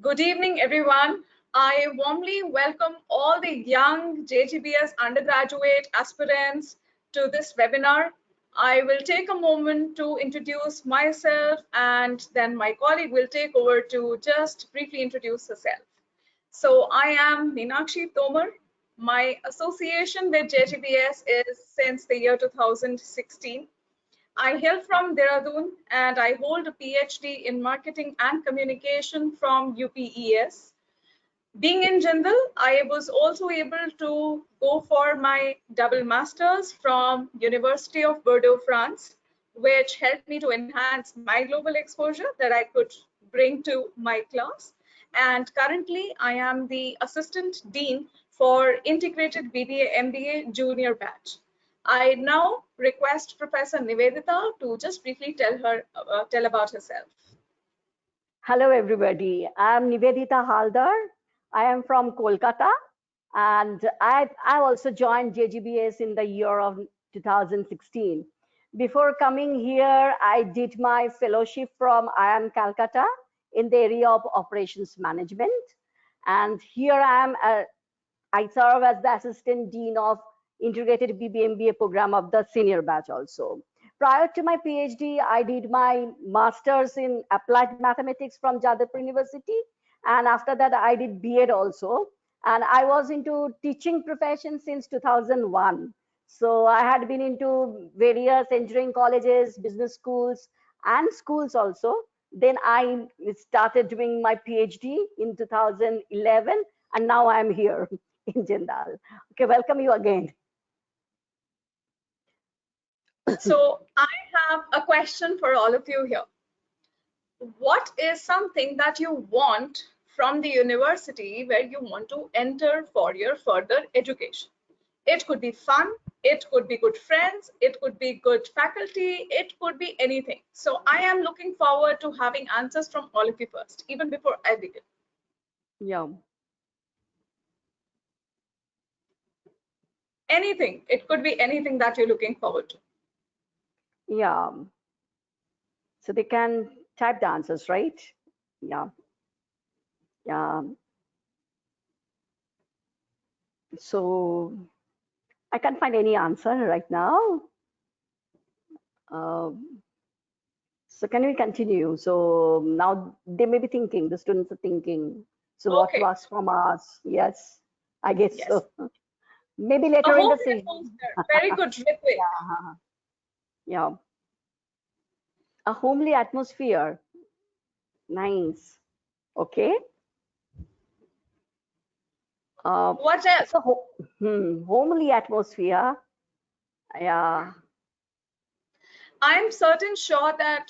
Good evening, everyone. I warmly welcome all the young JGBS undergraduate aspirants to this webinar. I will take a moment to introduce myself, and then my colleague will take over to just briefly introduce herself. So I am Meenakshi Tomar. My association with JGBS is since the year 2016. I hail from Dehradun and I hold a PhD in marketing and communication from UPES. Being in Jindal, I was also able to go for my double masters from University of Bordeaux, France, which helped me to enhance my global exposure that I could bring to my class. And currently, I am the Assistant Dean for Integrated BBA MBA Junior Batch. I now request Professor Nivedita to just briefly tell about herself. Hello, everybody. I'm Nivedita Haldar. I am from Kolkata, and I also joined JGBS in the year of 2016. Before coming here, I did my fellowship from IIM Calcutta in the area of operations management. And here I serve as the assistant dean of integrated BBMBA program of the senior batch also. Prior to my PhD, I did my master's in applied mathematics from Jadavpur University. And after that, I did B.Ed also. And I was into teaching profession since 2001. So I had been into various engineering colleges, business schools, and schools also. Then I started doing my PhD in 2011, and now I'm here in Jindal. Okay, welcome you again. So I have a question for all of you here. What is something that you want from the university where you want to enter for your further education? It could be fun, it could be good friends, it could be good faculty, it could be anything. So I am looking forward to having answers from all of you first, even before I begin. Yeah. Anything, it could be anything that you're looking forward to. Yeah. So they can type the answers, right? Yeah. Yeah. So I can't find any answer right now. So can we continue? So now they may be thinking, the students are thinking, so what to Okay. ask from us? Yes, I guess Yes. so. Maybe A later in the homely session. atmosphere. Very good, Ritvik. Yeah. A homely atmosphere. Nice. Okay. What else? So homely atmosphere. Yeah. I'm certain sure that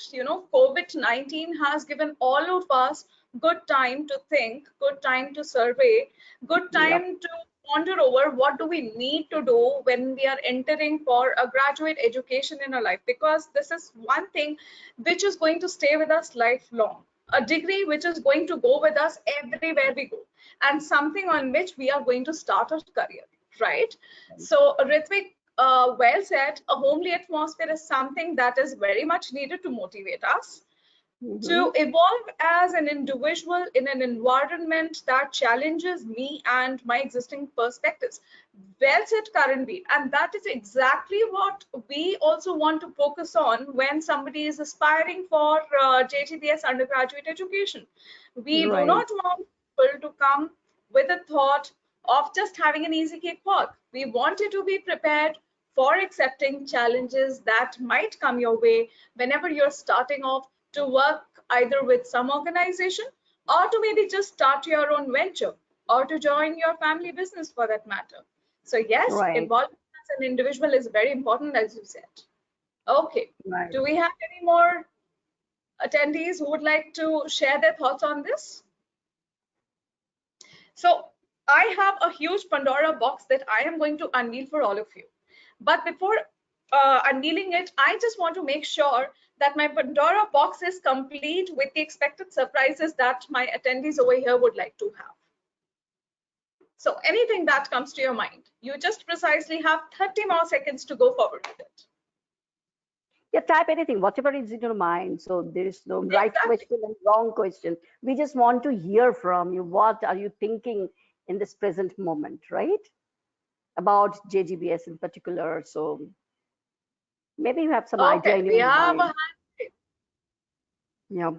COVID-19 has given all of us good time to think, good time to survey, good Yep. time to ponder over what do we need to do when we are entering for a graduate education in our life, because this is one thing which is going to stay with us lifelong, a degree which is going to go with us everywhere we go, and something on which we are going to start our career, right? So Ritvik, well said. A homely atmosphere is something that is very much needed to motivate us to evolve as an individual in an environment that challenges me and my existing perspectives. Well said, Karanveer. And that is exactly what we also want to focus on when somebody is aspiring for JGBS undergraduate education. We do Right. not want people to come with a thought of just having an easy cakewalk. We want you to be prepared for accepting challenges that might come your way whenever you're starting off to work either with some organization, or to maybe just start your own venture, or to join your family business for that matter. So yes, Right. involvement as an individual is very important, as you said. Okay, Right. do we have any more attendees who would like to share their thoughts on this? So I have a huge Pandora box that I am going to unveil for all of you. But before unveiling it, I just want to make sure that my Pandora box is complete with the expected surprises that my attendees over here would like to have. So anything that comes to your mind, you just precisely have 30 more seconds to go forward with it. Yeah, type anything, whatever is in your mind. So there is no right Exactly. question and wrong question. We just want to hear from you. What are you thinking in this present moment, right? About JGBS in particular. So maybe you have some idea Okay, in we your have a mind. hand raised. Yeah.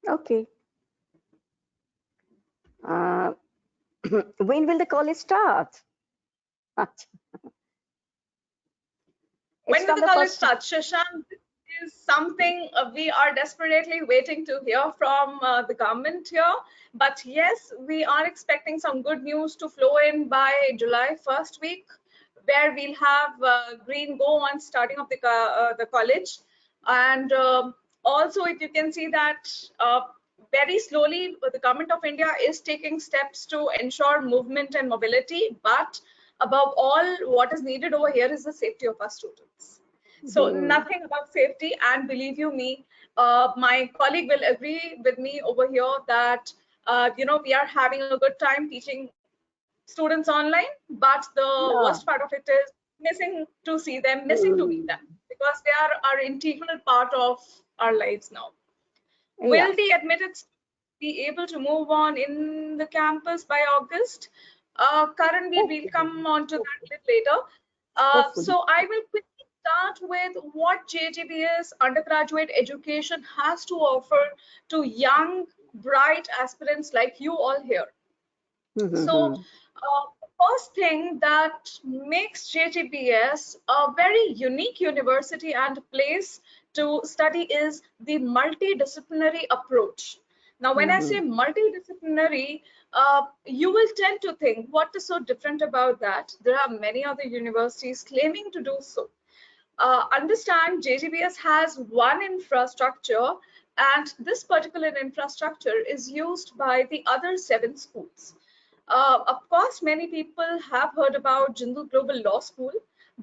Okay. Uh, when will the college start? It's When will from the the college first. start? Shashank, this is something we are desperately waiting to hear from the government here. But yes, we are expecting some good news to flow in by July first week, where we'll have green go on starting of the college. And also, if you can see that very slowly, the government of India is taking steps to ensure movement and mobility. But above all, what is needed over here is the safety of our students. So Mhm. nothing about safety, and believe you me, my colleague will agree with me over here that we are having a good time teaching students online, but the Yeah. worst part of it is missing to see them, missing to meet Mm. them, because they are our integral part of our lives now. Yeah. Will the admitted be able to move on in the campus by August? Karan, we'll Hopefully. come on to that a Hopefully. little later. Hopefully. So I will quickly start with what JGBS undergraduate education has to offer to young, bright aspirants like you all here. So, Mhm. first thing that makes JGBS a very unique university and place to study is the multidisciplinary approach. Now, when I say Mhm. multidisciplinary, you will tend to think, what is so different about that? There are many other universities claiming to do so. Understand JGBS has one infrastructure, and this particular infrastructure is used by the other 7 schools. Of course, many people have heard about Jindal Global Law School.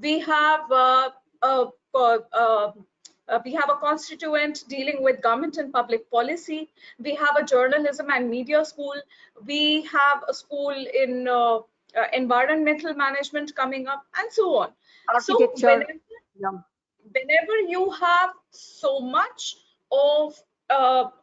We have uh, uh, uh, we have a constituent dealing with government and public policy. We have a journalism and media school. We have a school in environmental management coming up, and so on. So Architecture. Yeah. whenever you have so much of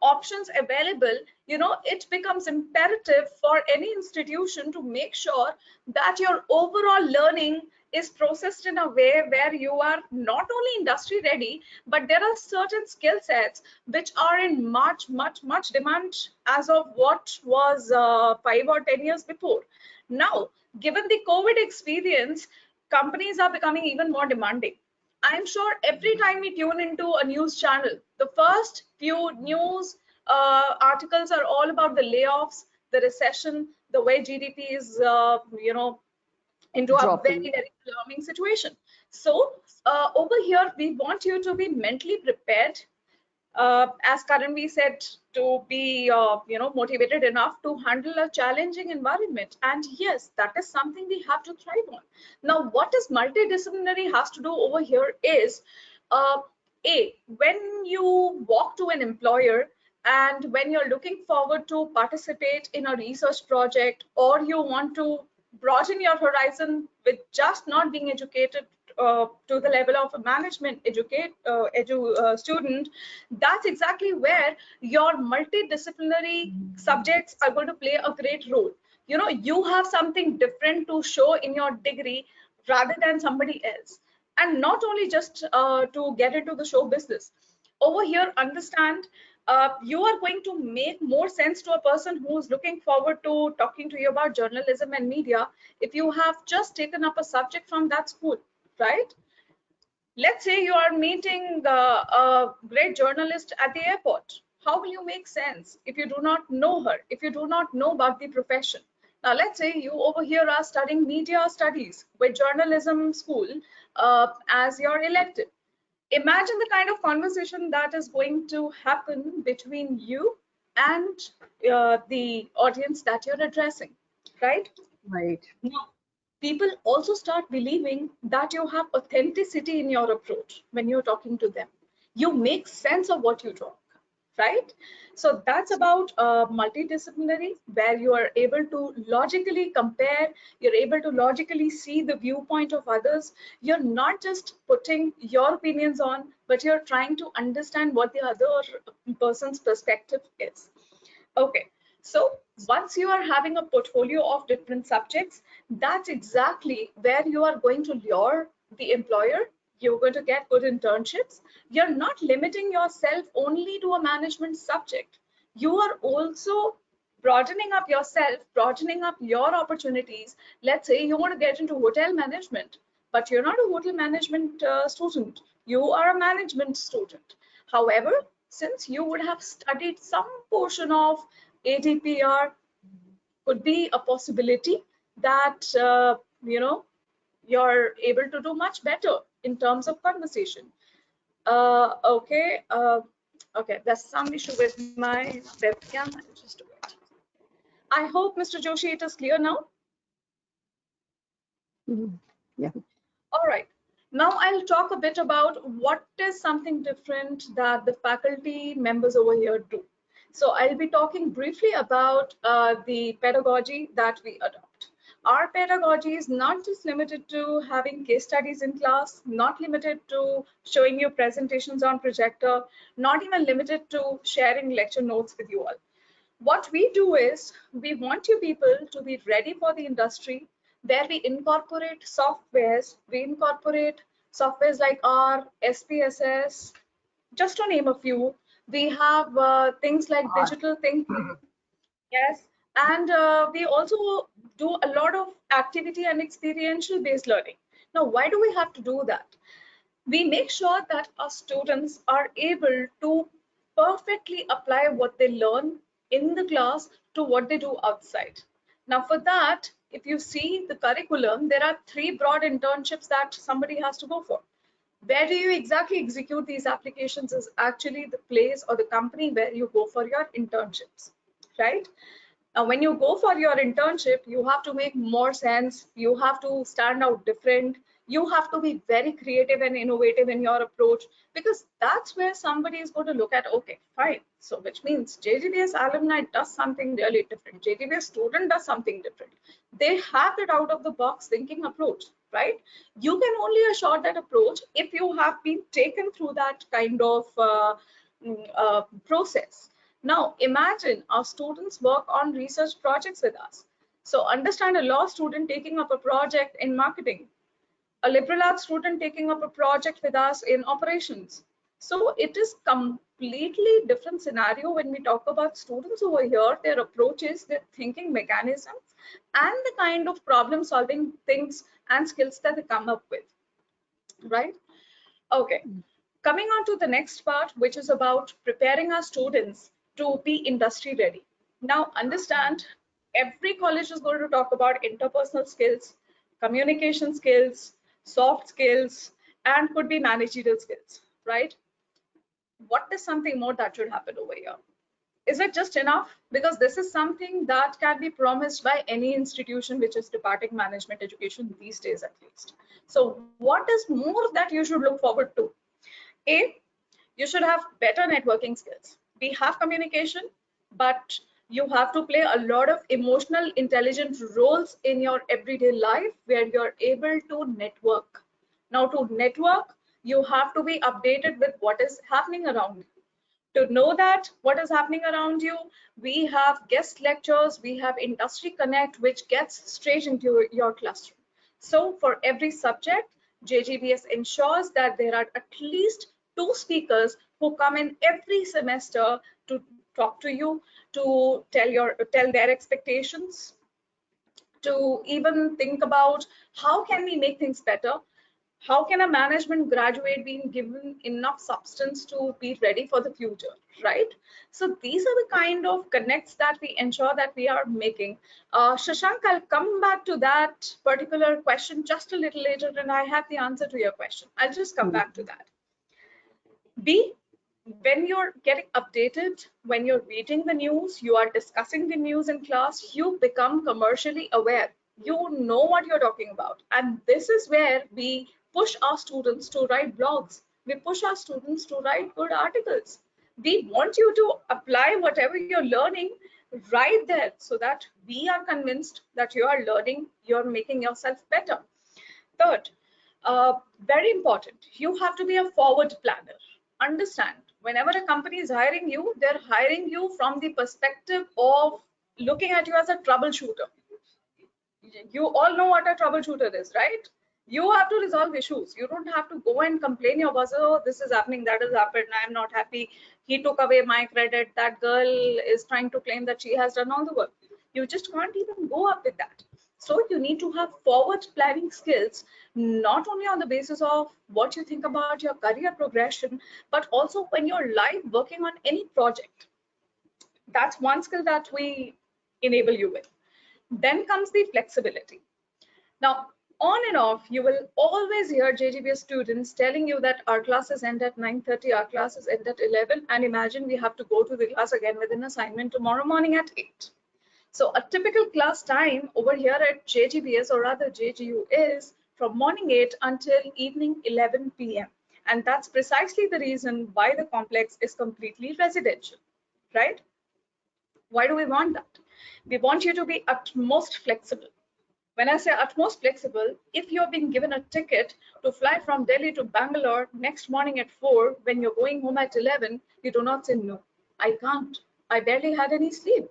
options available, it becomes imperative for any institution to make sure that your overall learning is processed in a way where you are not only industry ready, but there are certain skill sets which are in much, much, much demand as of what was 5 or 10 years before. Now, given the COVID experience, companies are becoming even more demanding. I'm sure every time we tune into a news channel, the first few news articles are all about the layoffs, the recession, the way GDP is, into a very, Dropping. very alarming situation. So over here, we want you to be mentally prepared, as Karanvi said, to be motivated enough to handle a challenging environment. And yes, that is something we have to thrive on. Now, what is multidisciplinary has to do over here is, uh, when you walk to an employer and when you're looking forward to participate in a research project, or you want to broaden your horizon with just not being educated to the level of a management student, that's exactly where your multidisciplinary subjects are going to play a great role. You have something different to show in your degree rather than somebody else. And not only just to get into the show business. Over here, understand, you are going to make more sense to a person who's looking forward to talking to you about journalism and media if you have just taken up a subject from that school, right? Let's say you are meeting a great journalist at the airport. How will you make sense if you do not know her, if you do not know about the profession? Now, let's say you over here are studying media studies with journalism school as your elective. Imagine the kind of conversation that is going to happen between you and the audience that you're addressing, right? Right. Now, people also start believing that you have authenticity in your approach when you're talking to them. You make sense of what you talk. right? So that's about multidisciplinary, where you are able to logically compare, you're able to logically see the viewpoint of others. You're not just putting your opinions on, but you're trying to understand what the other person's perspective is. Okay, so once you are having a portfolio of different subjects, that's exactly where you are going to lure the employer. You're going to get good internships. You're not limiting yourself only to a management subject. You are also broadening up yourself, broadening up your opportunities. Let's say you want to get into hotel management, but you're not a hotel management student. You are a management student. However, since you would have studied some portion of ADPR, could be a possibility that you're able to do much better in terms of conversation. Okay, okay, there's some issue with my webcam. Just a bit. I hope, Mr. Joshi, it is clear now. Yeah. All right. Now I'll talk a bit about what is something different that the faculty members over here do. So I'll be talking briefly about the pedagogy that we adopt. Our pedagogy is not just limited to having case studies in class, not limited to showing you presentations on projector, not even limited to sharing lecture notes with you all. What we do is we want you people to be ready for the industry, where we incorporate softwares. We incorporate softwares like R, SPSS, just to name a few. We have things like digital thinking, yes, and we also do a lot of activity and experiential based learning. Now, why do we have to do that? We make sure that our students are able to perfectly apply what they learn in the class to what they do outside. Now, for that, if you see the curriculum, there are three broad internships that somebody has to go for. Where do you exactly execute these applications is actually the place or the company where you go for your internships, right? Now, when you go for your internship, you have to make more sense. You have to stand out different. You have to be very creative and innovative in your approach, because that's where somebody is going to look at, okay, fine. So, which means JGBS alumni does something really different. JGBS student does something different. They have that out of the box thinking approach, right? You can only assure that approach if you have been taken through that kind of process. Now, imagine our students work on research projects with us. So understand a law student taking up a project in marketing, a liberal arts student taking up a project with us in operations. So it is completely different scenario when we talk about students over here, their approaches, their thinking mechanisms, and the kind of problem solving things and skills that they come up with, right? Okay. Coming on to the next part, which is about preparing our students to be industry ready. Now, understand, every college is going to talk about interpersonal skills, communication skills, soft skills, and could be managerial skills, right? What is something more that should happen over here? Is it just enough? Because this is something that can be promised by any institution which is departing management education these days, at least. So what is more that you should look forward to? A, you should have better networking skills. We have communication, but you have to play a lot of emotional intelligent roles in your everyday life where you're able to network. Now, to network, you have to be updated with what is happening around you. To know that what is happening around you, we have guest lectures, we have industry connect, which gets straight into your classroom. So for every subject, JGBS ensures that there are at least two speakers who come in every semester to talk to you, to tell their expectations, to even think about how can we make things better. How can a management graduate be given enough substance to be ready for the future, right? So these are the kind of connects that we ensure that we are making. Shashank, I'll come back to that particular question just a little later, and I have the answer to your question. I'll just come back to that. B, when you're getting updated, when you're reading the news, you are discussing the news in class, you become commercially aware. You know what you're talking about. And this is where we push our students to write blogs. We push our students to write good articles. We want you to apply whatever you're learning right there, so that we are convinced that you are learning, you're making yourself better. Third, very important, you have to be a forward planner. Understand, whenever a company is hiring you, they're hiring you from the perspective of looking at you as a troubleshooter. You all know what a troubleshooter is, right? You have to resolve issues. You don't have to go and complain your boss, oh, this is happening, that has happened, I'm not happy, he took away my credit, that girl is trying to claim that she has done all the work. You just can't even go up with that. So you need to have forward planning skills, not only on the basis of what you think about your career progression, but also when you're live working on any project. That's one skill that we enable you with. Then comes the flexibility. Now, on and off, you will always hear JGBS students telling you that our classes end at 9:30, our classes end at 11, and imagine we have to go to the class again with an assignment tomorrow morning at 8. So a typical class time over here at JGBS, or rather JGU, is from morning 8 until evening 11 p.m. And that's precisely the reason why the complex is completely residential, right? Why do we want that? We want you to be utmost flexible. When I say utmost flexible, if you're being given a ticket to fly from Delhi to Bangalore next morning at 4, when you're going home at 11, you do not say, no, I can't. I barely had any sleep.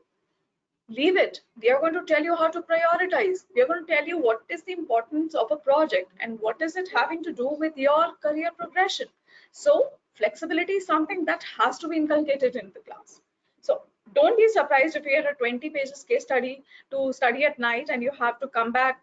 Leave it. We are going to tell you how to prioritize. We are going to tell you what is the importance of a project and what is it having to do with your career progression. So flexibility is something that has to be inculcated in the class. So don't be surprised if you get a 20 pages case study to study at night and you have to come back,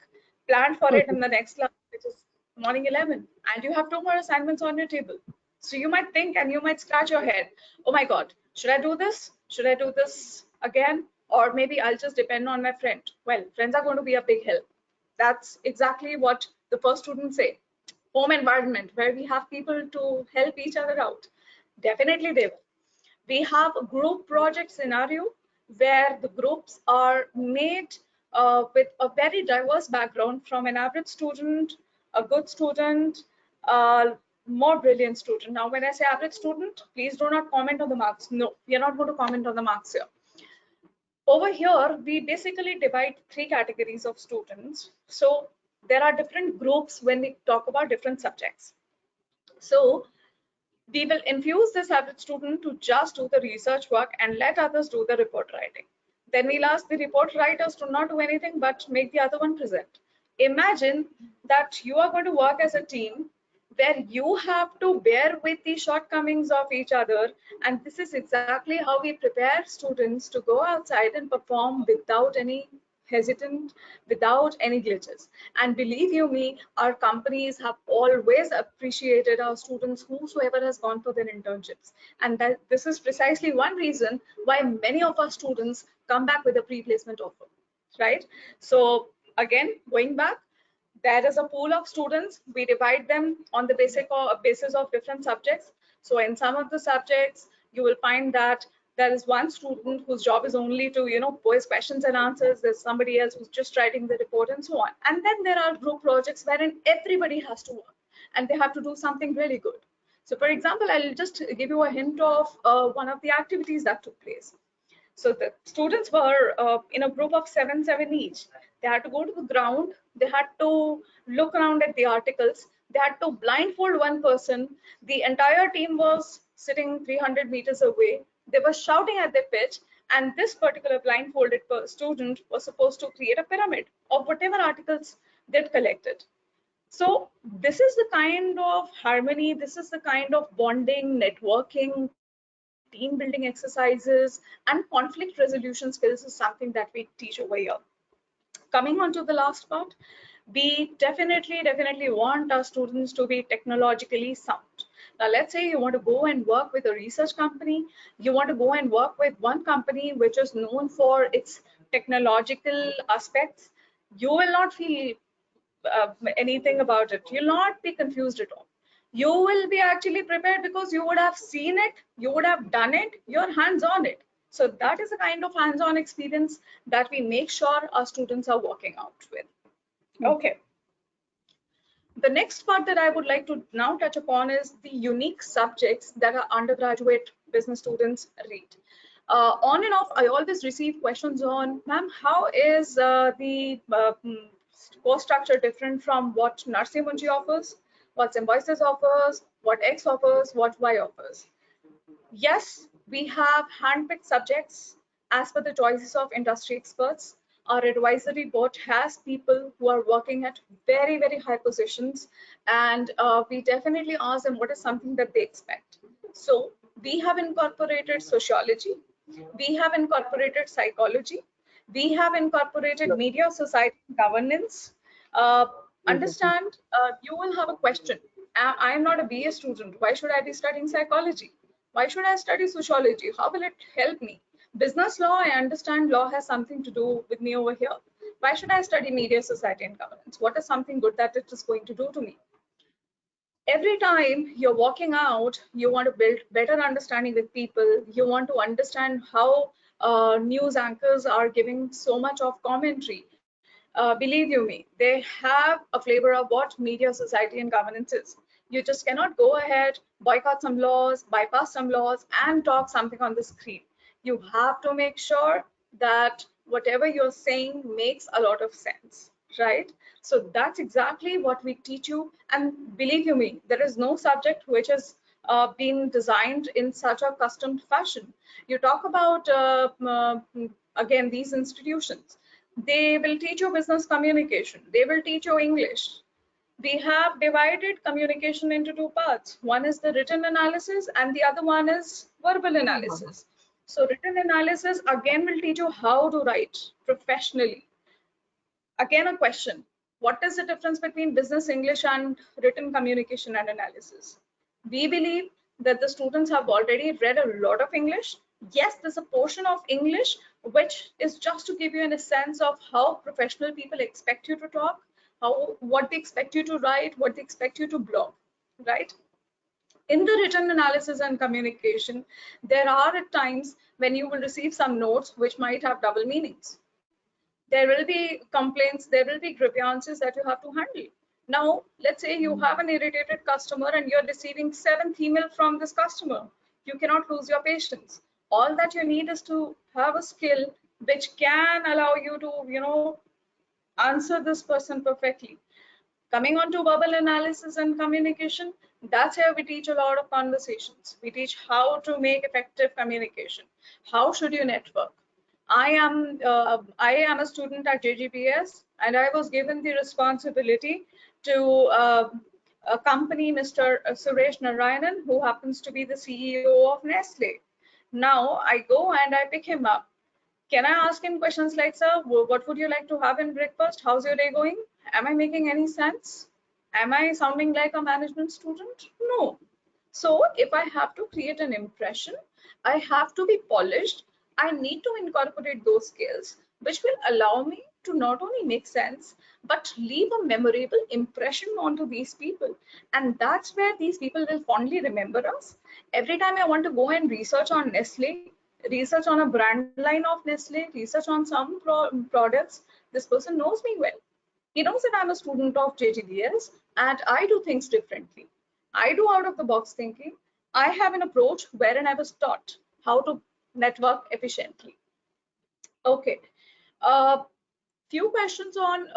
plan for it in the next class, which is morning 11, and you have 2 more assignments on your table. So you might think and you might scratch your head, oh my God, should I do this? Should I do this again? Or maybe I'll just depend on my friend. Well, friends are going to be a big help. That's exactly what the first students say. Home environment where we have people to help each other out. Definitely they will. We have a group project scenario where the groups are made with a very diverse background, from an average student, a good student, a more brilliant student. Now, when I say average student, please do not comment on the marks. No, we are not going to comment on the marks here. Over here, we basically divide 3 categories of students. So there are different groups when we talk about different subjects. So we will infuse this average student to just do the research work and let others do the report writing. Then we'll ask the report writers to not do anything but make the other one present. Imagine that you are going to work as a team where you have to bear with the shortcomings of each other, and this is exactly how we prepare students to go outside and perform without any hesitant, without any glitches. And believe you me, our companies have always appreciated our students, whosoever has gone for their internships. And that this is precisely one reason why many of our students come back with a pre-placement offer, right? So again, going back, there is a pool of students. We divide them on the basis of different subjects. So in some of the subjects, you will find that there is one student whose job is only to, pose questions and answers. There's somebody else who's just writing the report and so on. And then there are group projects wherein everybody has to work and they have to do something really good. So for example, I'll just give you a hint of one of the activities that took place. So the students were in a group of seven each. They had to go to the ground. They had to look around at the articles. They had to blindfold one person. The entire team was sitting 300 meters away. They were shouting at their pitch. And this particular blindfolded student was supposed to create a pyramid of whatever articles they'd collected. So this is the kind of harmony, this is the kind of bonding, networking, team building exercises, and conflict resolution skills is something that we teach over here. Coming on to the last part, we definitely want our students to be technologically sound. Now, let's say you want to go and work with a research company, you want to go and work with one company which is known for its technological aspects. You will not feel anything about it. You'll not be confused at all. You will be actually prepared because you would have seen it, you would have done it, your hands on it. So that is the kind of hands-on experience that we make sure our students are working out with. Okay. The next part that I would like to now touch upon is the unique subjects that our undergraduate business students read. On and off, I always receive questions on, ma'am, how is the course structure different from what Narsi Munji offers, what Symbiosis offers, what X offers, what Y offers? Yes, we have handpicked subjects as per the choices of industry experts. Our advisory board has people who are working at very, very high positions, and we definitely ask them what is something that they expect. So we have incorporated sociology, we have incorporated psychology, we have incorporated media, society, governance. Uh, Understand, you will have a question. I am not a BA student. Why should I be studying psychology? Why should I study sociology? How will it help me? Business law, I understand law has something to do with me over here. Why should I study media, society, and governance? What is something good that it is going to do to me? Every time you're walking out, you want to build better understanding with people. You want to understand how news anchors are giving so much of commentary. Believe you me, they have a flavor of what media, society, and governance is. You just cannot go ahead, boycott some laws, bypass some laws, and talk something on the screen. You have to make sure that whatever you're saying makes a lot of sense, right? So that's exactly what we teach you. And believe you me, there is no subject which has been designed in such a custom fashion. You talk about, again, these institutions. They will teach you business communication. They will teach you English. We have divided communication into two parts. One is the written analysis and the other one is verbal analysis. So written analysis again will teach you how to write professionally. Again, a question. What is the difference between business English and written communication and analysis? We believe that the students have already read a lot of English. Yes, there's a portion of English which is just to give you a sense of how professional people expect you to talk, how what they expect you to write, what they expect you to blog, right? In the written analysis and communication, there are at times when you will receive some notes which might have double meanings. There will be complaints, there will be grievances that you have to handle. Now, let's say you have an irritated customer and you're receiving 7th email from this customer. You cannot lose your patience. All that you need is to have a skill which can allow you to, answer this person perfectly. Coming on to verbal analysis and communication, that's where we teach a lot of conversations. We teach how to make effective communication. How should you network? I am a student at JGBS, and I was given the responsibility to accompany Mr. Suresh Narayanan, who happens to be the CEO of Nestle. Now I go and I pick him up. Can I ask him questions like, sir, what would you like to have in breakfast? How's your day going? Am I making any sense? Am I sounding like a management student? No. So if I have to create an impression, I have to be polished. I need to incorporate those skills, which will allow me to not only make sense, but leave a memorable impression onto these people. And that's where these people will fondly remember us. Every time I want to go and research on Nestle, research on a brand line of Nestle, research on some products, this person knows me well. He knows that I'm a student of JGBS and I do things differently. I do out of the box thinking. I have an approach wherein I was taught how to network efficiently. Okay. Uh, Few questions on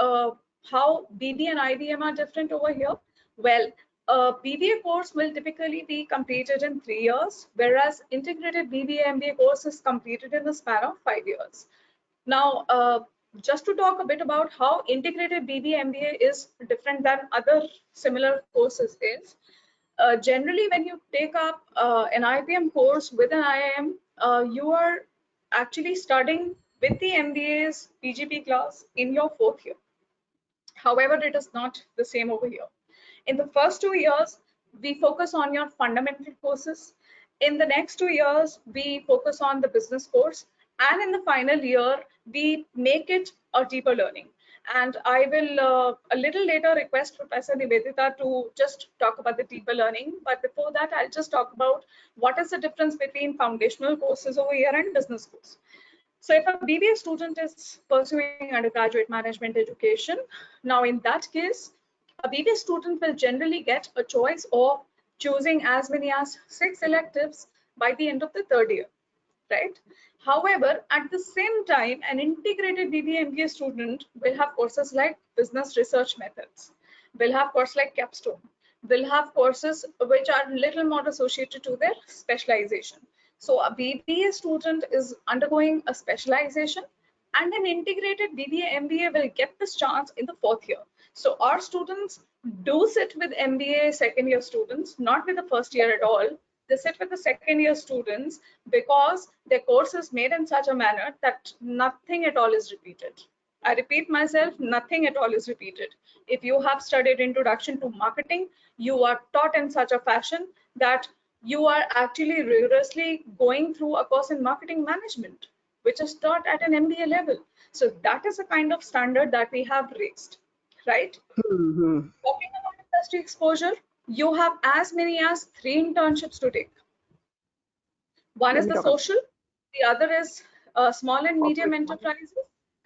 how BB and IBM are different over here. Well, BBA course will typically be completed in 3 years, whereas integrated BBA MBA course is completed in the span of 5 years. Now, just to talk a bit about how integrated BBA MBA is different than other similar courses is, generally when you take up an IBM course with an IIM, you are actually studying with the MBA's PGP class in your 4th year. However, it is not the same over here. In the first 2 years, we focus on your fundamental courses. In the next 2 years, we focus on the business course. And in the final year, we make it a deeper learning. And I will a little later request Professor Nivedita to just talk about the deeper learning. But before that, I'll just talk about what is the difference between foundational courses over here and business course. So if a BBA student is pursuing undergraduate management education, now in that case, a BBA student will generally get a choice of choosing as many as 6 electives by the end of the third year, right? However, at the same time, an integrated BBA MBA student will have courses like business research methods, will have courses like capstone, will have courses which are little more associated to their specialization. So a BBA student is undergoing a specialization, and an integrated BBA MBA will get this chance in the fourth year. So our students do sit with MBA second year students, not with the first year at all. They sit with the second year students because their course is made in such a manner that nothing at all is repeated. I repeat myself, nothing at all is repeated. If you have studied introduction to marketing, you are taught in such a fashion that you are actually rigorously going through a course in marketing management, which is taught at an MBA level. So that is a kind of standard that we have raised, right? Mhm. Talking about industry exposure, you have as many as 3 internships to take. One Let is me the talk about social, the other is small and medium corporate market. enterprises,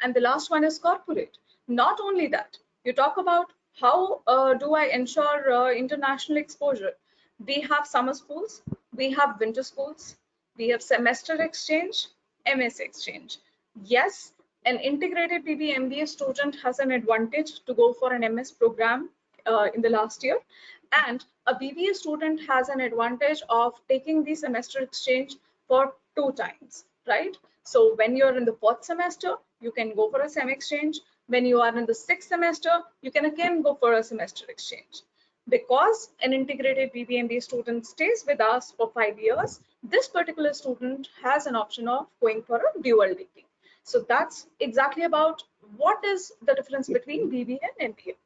and the last one is corporate. Not only that, you talk about how do I ensure international exposure. We have summer schools, we have winter schools, we have semester exchange, MS exchange. Yes, an integrated BB MBA student has an advantage to go for an MS program in the last year, and a BBA student has an advantage of taking the semester exchange for 2 times, right? So when you're in the fourth semester, you can go for a sem exchange. When you are in the sixth semester, you can again go for a semester exchange. Because an integrated BBMBA student stays with us for 5 years, this particular student has an option of going for a dual degree. So that's exactly about what is the difference between BBA and MBA.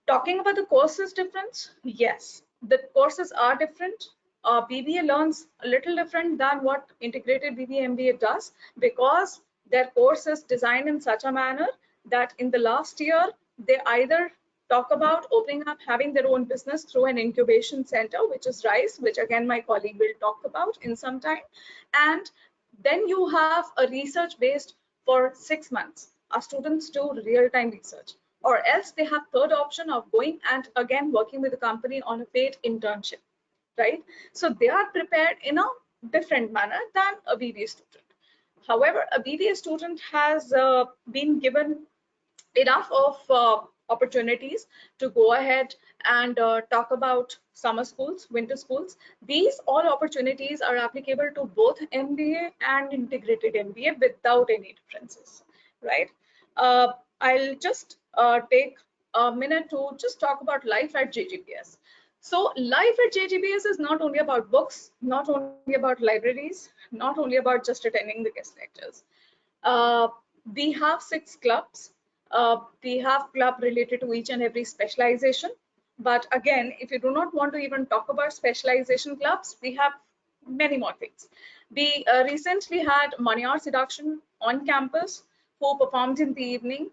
Talking about the courses difference, yes, the courses are different. BBA learns a little different than what integrated BBA MBA does, because their course is designed in such a manner that in the last year, they either talk about opening up, having their own business through an incubation center, which is RISE, which again my colleague will talk about in some time. And then you have a research based for 6 months. Our students do real-time research, or else they have third option of going and again working with the company on a paid internship, right? So they are prepared in a different manner than a BBA student. However, a BBA student has been given enough of opportunities to go ahead and talk about summer schools, winter schools. These all opportunities are applicable to both MBA and integrated MBA without any differences, right? I'll just take a minute to just talk about life at JGBS. So life at JGBS is not only about books, not only about libraries, not only about just attending the guest lectures. Uh, we have 6 clubs. We have club related to each and every specialization. But again, if you do not want to even talk about specialization clubs, we have many more things. We recently had Manyar Seduction on campus, who performed in the evening.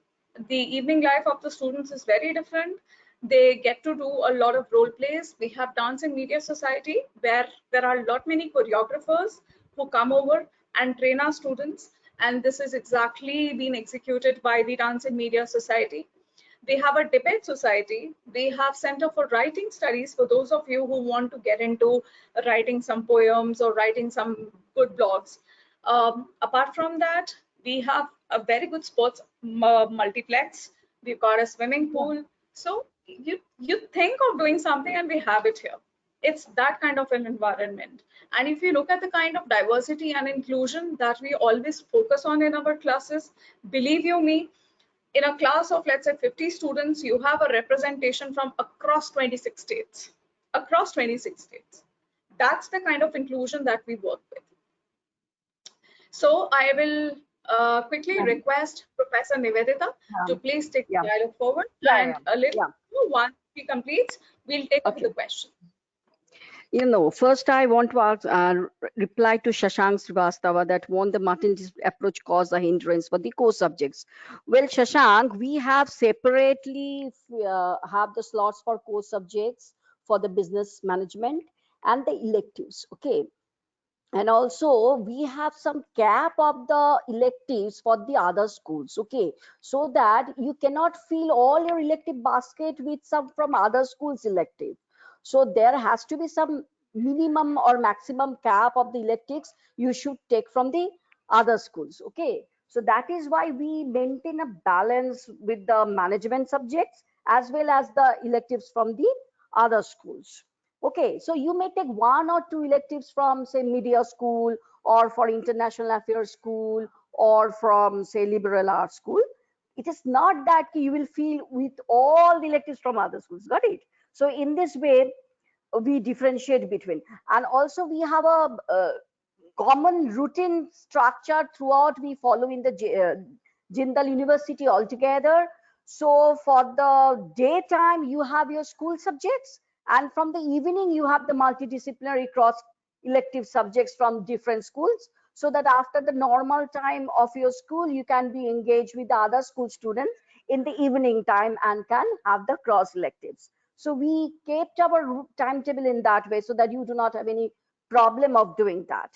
The evening life of the students is very different. They get to do a lot of role plays. We have Dance and Media Society, where there are a lot many choreographers who come over and train our students, and this is exactly being executed by the Dance and Media Society. We have a debate society. We have Center for Writing Studies for those of you who want to get into writing some poems or writing some good blogs. Apart from that, we have a very good sports multiplex. We've got a swimming pool. So you think of doing something and we have it here. It's that kind of an environment. And if you look at the kind of diversity and inclusion that we always focus on in our classes, believe you me, in a class of let's say 50 students, you have a representation from across 26 states. Across 26 states. That's the kind of inclusion that we work with. So I will quickly Yeah, request Professor Nivedita to um, please take yeah, the dialogue forward, yeah, and a little yeah. once she completes, we'll take up the Okay. question. First I want to ask, reply to Shashank Srivastava that won't the Martin's approach cause a hindrance for the core subjects? Well, Shashank, we have separately have the slots for core subjects for the business management and the electives. Okay. And also we have some cap of the electives for the other schools. Okay. So that you cannot fill all your elective basket with some from other schools elective. So there has to be some minimum or maximum cap of the electives you should take from the other schools. Okay, so that is why we maintain a balance with the management subjects as well as the electives from the other schools. Okay, so you may take one or two electives from, say, media school, or for international affairs school, or from, say, liberal arts school. It is not that you will feel with all the electives from other schools. Got it? So in this way, we differentiate between, and also we have a common routine structure throughout we follow in the Jindal University altogether. So for the daytime, you have your school subjects, and from the evening, you have the multidisciplinary cross elective subjects from different schools. So that after the normal time of your school, you can be engaged with the other school students in the evening time and can have the cross electives. So we kept our timetable in that way so that you do not have any problem of doing that.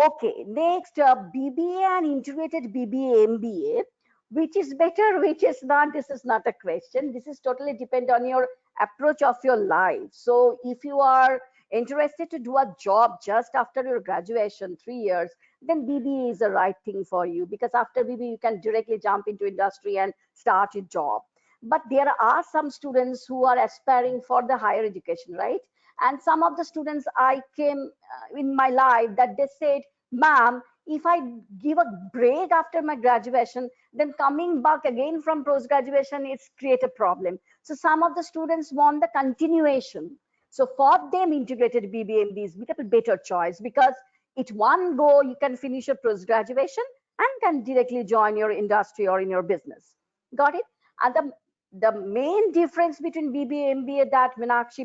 Okay, next, BBA and integrated BBA MBA, which is better, which is not, this is not a question. This is totally depend on your approach of your life. So if you are interested to do a job just after your graduation, 3 years, then BBA is the right thing for you, because after BBA, you can directly jump into industry and start your job. But there are some students who are aspiring for the higher education, right? And some of the students I came in my life that they said, ma'am, if I give a break after my graduation, then coming back again from post graduation, it's create a problem. So some of the students want the continuation. So for them, integrated BBMB is a better choice, because at one go you can finish your post graduation and can directly join your industry or in your business. Got it? And the main difference between BBA MBA that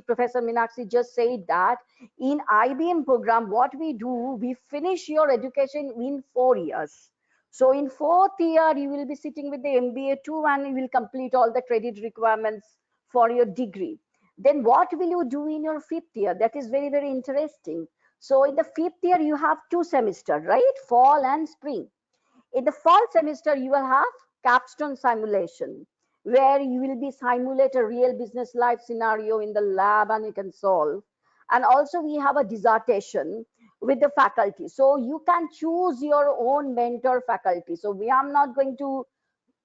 Professor Meenakshi just said, that in IBM program, what we do, we finish your education in 4 years. So in fourth year, you will be sitting with the MBA too, and you will complete all the credit requirements for your degree. Then what will you do in your fifth year? That is very, very interesting. So in the fifth year, you have 2 semesters, right? Fall and spring. In the fall semester, you will have capstone simulation, where you will be simulate a real business life scenario in the lab and you can solve. And also we have a dissertation with the faculty. So you can choose your own mentor faculty. So we are not going to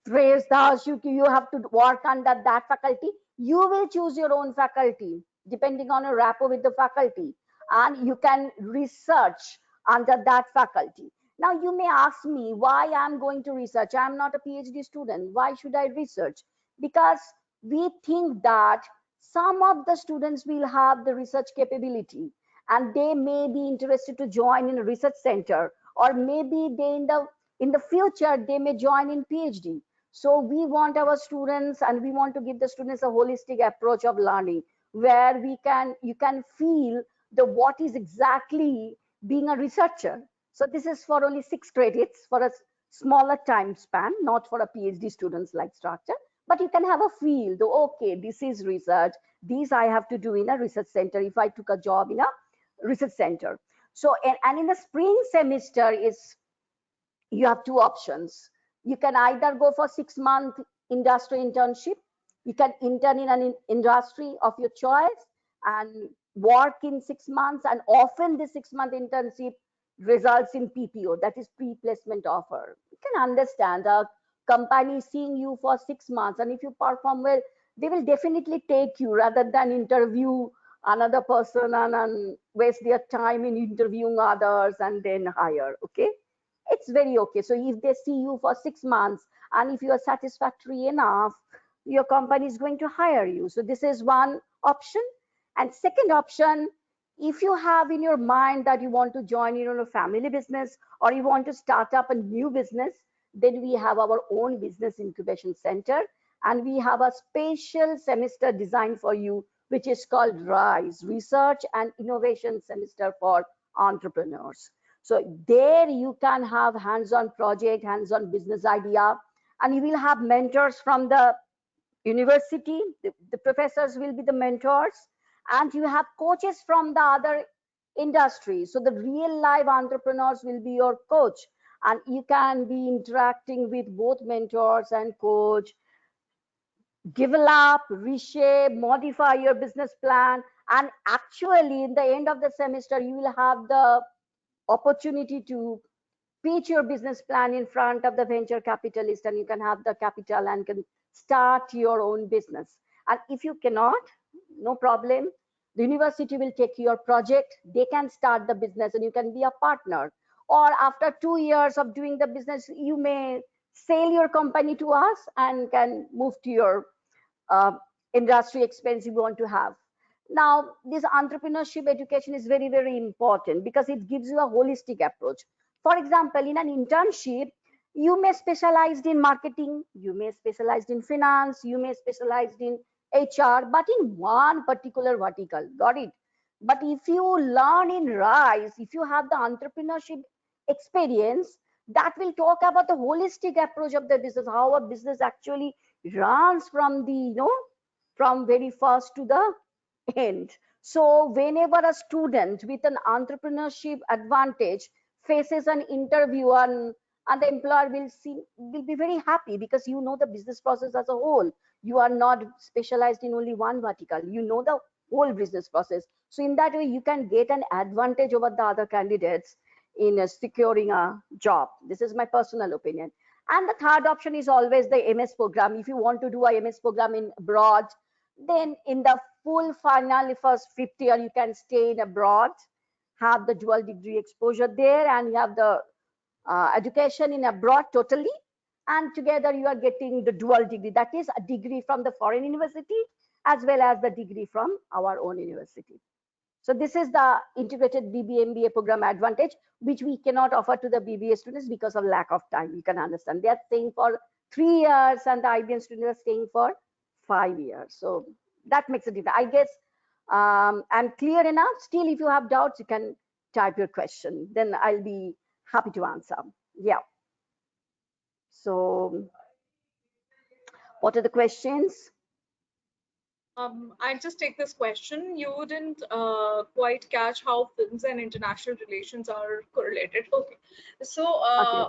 praise the house, you have to work under that faculty. You will choose your own faculty depending on your rapport with the faculty, and you can research under that faculty. Now you may ask me why I'm going to research. I'm not a PhD student. Why should I research? Because we think that some of the students will have the research capability, and they may be interested to join in a research center, or maybe they in the future they may join in PhD. So we want our students, and we want to give the students a holistic approach of learning, where you can feel the what is exactly being a researcher. So this is for only 6 credits for a smaller time span, not for a PhD students like structure. But you can have a feel, the okay, this is research. These I have to do in a research center if I took a job in a research center. So and in the spring semester is, you have two options. You can either go for 6 month industry internship. You can intern in an industry of your choice and work in 6 months. And often the 6 month internship results in PPO, that is pre-placement offer. You can understand a company seeing you for 6 months, and if you perform well, they will definitely take you rather than interview another person and waste their time in interviewing others and then hire. Okay, it's very okay. So if they see you for 6 months and if you are satisfactory enough, your company is going to hire you. So this is one option. And second option, if you have in your mind that you want to join in a family business, or you want to start up a new business, then we have our own business incubation center, and we have a special semester designed for you, which is called RISE, Research and Innovation Semester for Entrepreneurs. So there you can have hands-on project, hands-on business idea, and you will have mentors from the university. The professors will be the mentors, and you have coaches from the other industries. So the real life entrepreneurs will be your coach, and you can be interacting with both mentors and coach, develop, reshape, modify your business plan, And actually, in the end of the semester, you will have the opportunity to pitch your business plan in front of the venture capitalist, and you can have the capital and can start your own business. And if you cannot, no problem, the university will take your project, they can start the business and you can be a partner. Or after 2 years of doing the business, you may sell your company to us and can move to your uh, industry expense you want to have. Now, this entrepreneurship education is very, very important because it gives you a holistic approach. For example, in an internship, you may specialize in marketing, you may specialize in finance, you may specialize in HR, but in one particular vertical. Got it? But if you learn in RISE, if you have the entrepreneurship experience, that will talk about the holistic approach of the business, how a business actually runs from the, from very first to the end. So whenever a student with an entrepreneurship advantage faces an interview, and the employer will be very happy because you know the business process as a whole. You are not specialized in only one vertical. You know the whole business process. So in that way, you can get an advantage over the other candidates in securing a job. This is my personal opinion. And the third option is always the MS program. If you want to do a MS program in abroad, then in the full final first fifth year, you can stay in abroad, have the dual degree exposure there, and you have the education in abroad totally. And together you are getting the dual degree. That is a degree from the foreign university as well as the degree from our own university. So this is the integrated BBA MBA program advantage, which we cannot offer to the BBA students because of lack of time. You can understand. They are staying for 3 years and the IBM students are staying for 5 years. So that makes a difference. I guess I'm clear enough. Still, if you have doubts, you can type your question. Then I'll be happy to answer. Yeah. So what are the questions? I just take this question. You didn't quite catch how films and international relations are correlated. Okay. So, Okay.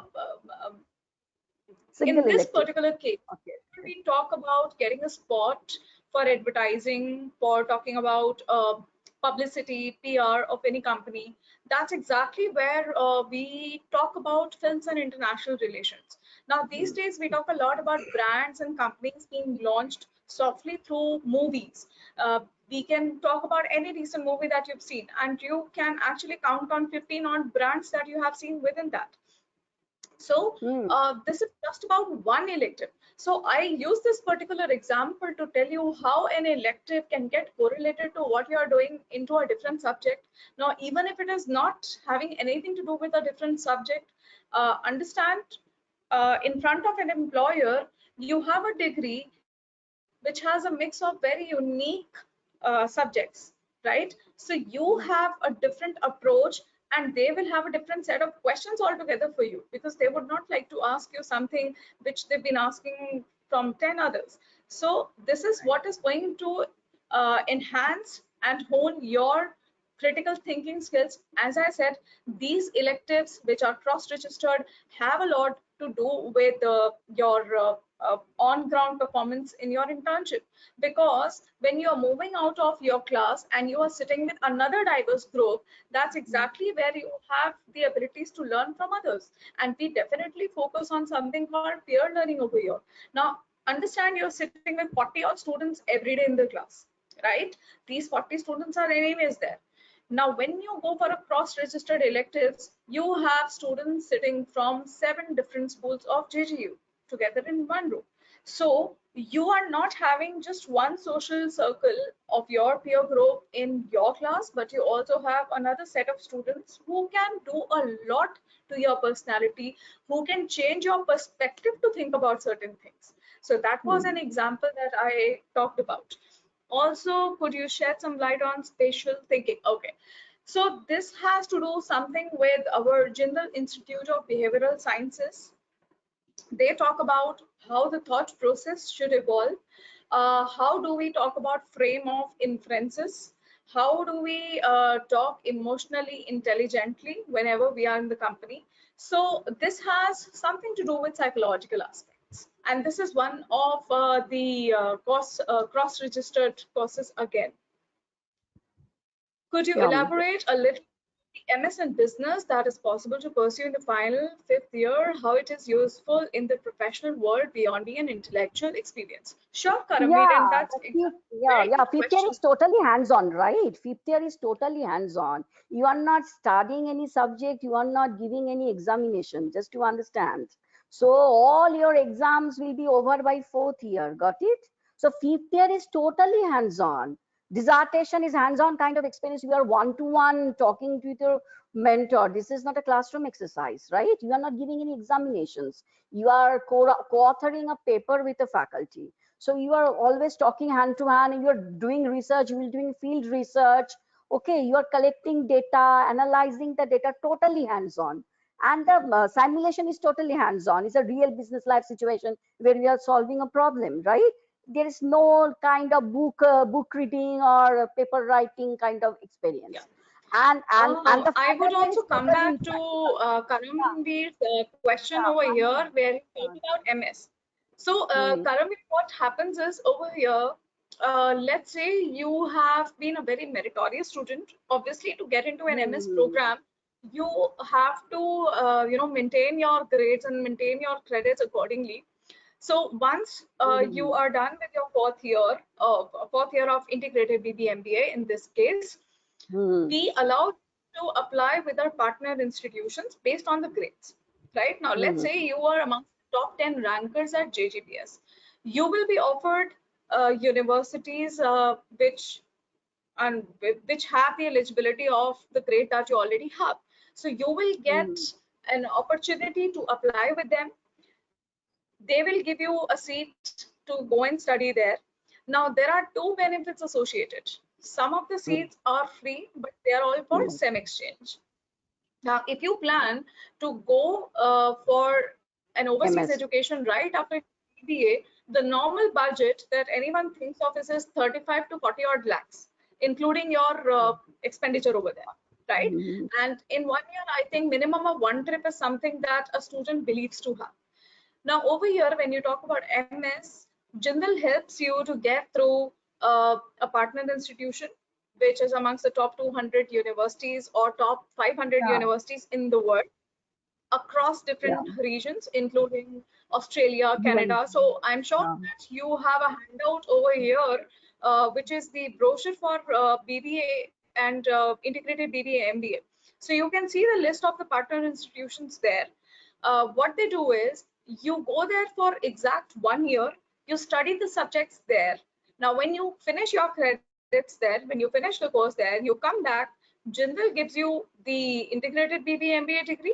in Single this elective. particular case, Okay. we talk about getting a spot for advertising, for talking about publicity, PR of any company. That's exactly where we talk about films and international relations. Now, these days, we talk a lot about brands and companies being launched softly through movies. We can talk about any recent movie that you've seen, and you can actually count on 15 on brands that you have seen within that. So Hmm. this is just about one elective. So I use this particular example to tell you how an elective can get correlated to what you are doing into a different subject. Now, even if it is not having anything to do with a different subject, understand in front of an employer, you have a degree which has a mix of very unique subjects, right? So you have a different approach, and they will have a different set of questions altogether for you, because they would not like to ask you something which they've been asking from 10 others. So this is what is going to enhance and hone your critical thinking skills. As I said, these electives which are cross registered have a lot to do with your on ground performance in your internship, because when you are moving out of your class and you are sitting with another diverse group, that's exactly where you have the abilities to learn from others. And we definitely focus on something called peer learning over here. Now, understand, you're sitting with 40 odd students every day in the class, right? These 40 students are anyways there. Now, when you go for a cross-registered electives, you have students sitting from 7 different schools of JGU together in one room. So you are not having just one social circle of your peer group in your class, but you also have another set of students who can do a lot to your personality, who can change your perspective to think about certain things. So that was an Hmm. example that I talked about. Also, could you shed some light on spatial thinking? Okay, so this has to do something with our Jindal Institute of Behavioral Sciences. They talk about how the thought process should evolve. How do we talk about frame of inferences? How do we talk emotionally intelligently whenever we are in the company? So this has something to do with psychological aspects. And this is one of the cross-registered courses again. Could you Yeah. elaborate a little the MS in business that is possible to pursue in the final fifth year, how it is useful in the professional world beyond being an intellectual experience? Sure, Karamveer, and Yeah, that's a very yeah. good Fifth year question. is totally hands-on, right? Fifth year is totally hands-on. You are not studying any subject, you are not giving any examination, just to understand. So all your exams will be over by fourth year. Got it? So fifth year is totally hands-on. Dissertation is hands-on kind of experience. You are one-to-one talking with your mentor. This is not a classroom exercise, right? You are not giving any examinations. You are co-authoring a paper with the faculty, so you are always talking hand to hand. You are doing research, you will doing field research. Okay, you are collecting data, analyzing the data, totally hands on. And the simulation is totally hands on. It's a real business life situation where we are solving a problem, right? There is no kind of book reading or paper writing kind of Yeah. experience. And the I would faculty also is come totally back to practical. Karamveer's question Yeah, over yeah, here where he yeah. talked about MS. So, Hmm, Karamveer, what happens is over here, let's say you have been a very meritorious student. Obviously, to get into an MS hmm, program, you have to, maintain your grades and maintain your credits accordingly. So once you hmm, are done with your fourth year of integrated BBMBA in this case, hmm, we allow to apply with our partner institutions based on the grades. Right now, let's hmm, say you are among the top 10 rankers at JGBS. You will be offered universities which have the eligibility of the grade that you already have. So you will get hmm, an opportunity to apply with them. They will give you a seat to go and study there. Now, there are two benefits associated. Some of the hmm, seats are free, but they are all for hmm. SEM exchange. Now, if you plan to go for an overseas MS. education right after BBA, the normal budget that anyone thinks of is 35 to 40 odd lakhs, including your expenditure over there, right? Mhm, And in 1 year, I think minimum of one trip is something that a student believes to have. Now, over here, when you talk about MS, Jindal helps you to get through a partner institution, which is amongst the top 200 universities or top 500 yeah, universities in the world across yeah. different regions, including Australia, UN. Canada. So I'm sure Yeah. that you have a handout over here, which is the brochure for BBA and integrated BBA MBA. So you can see the list of the partner institutions there. What they do is you go there for exact 1 year, you study the subjects there. Now, when you finish your credits there, when you finish the course there, you come back, Jindal gives you the integrated BBA MBA degree,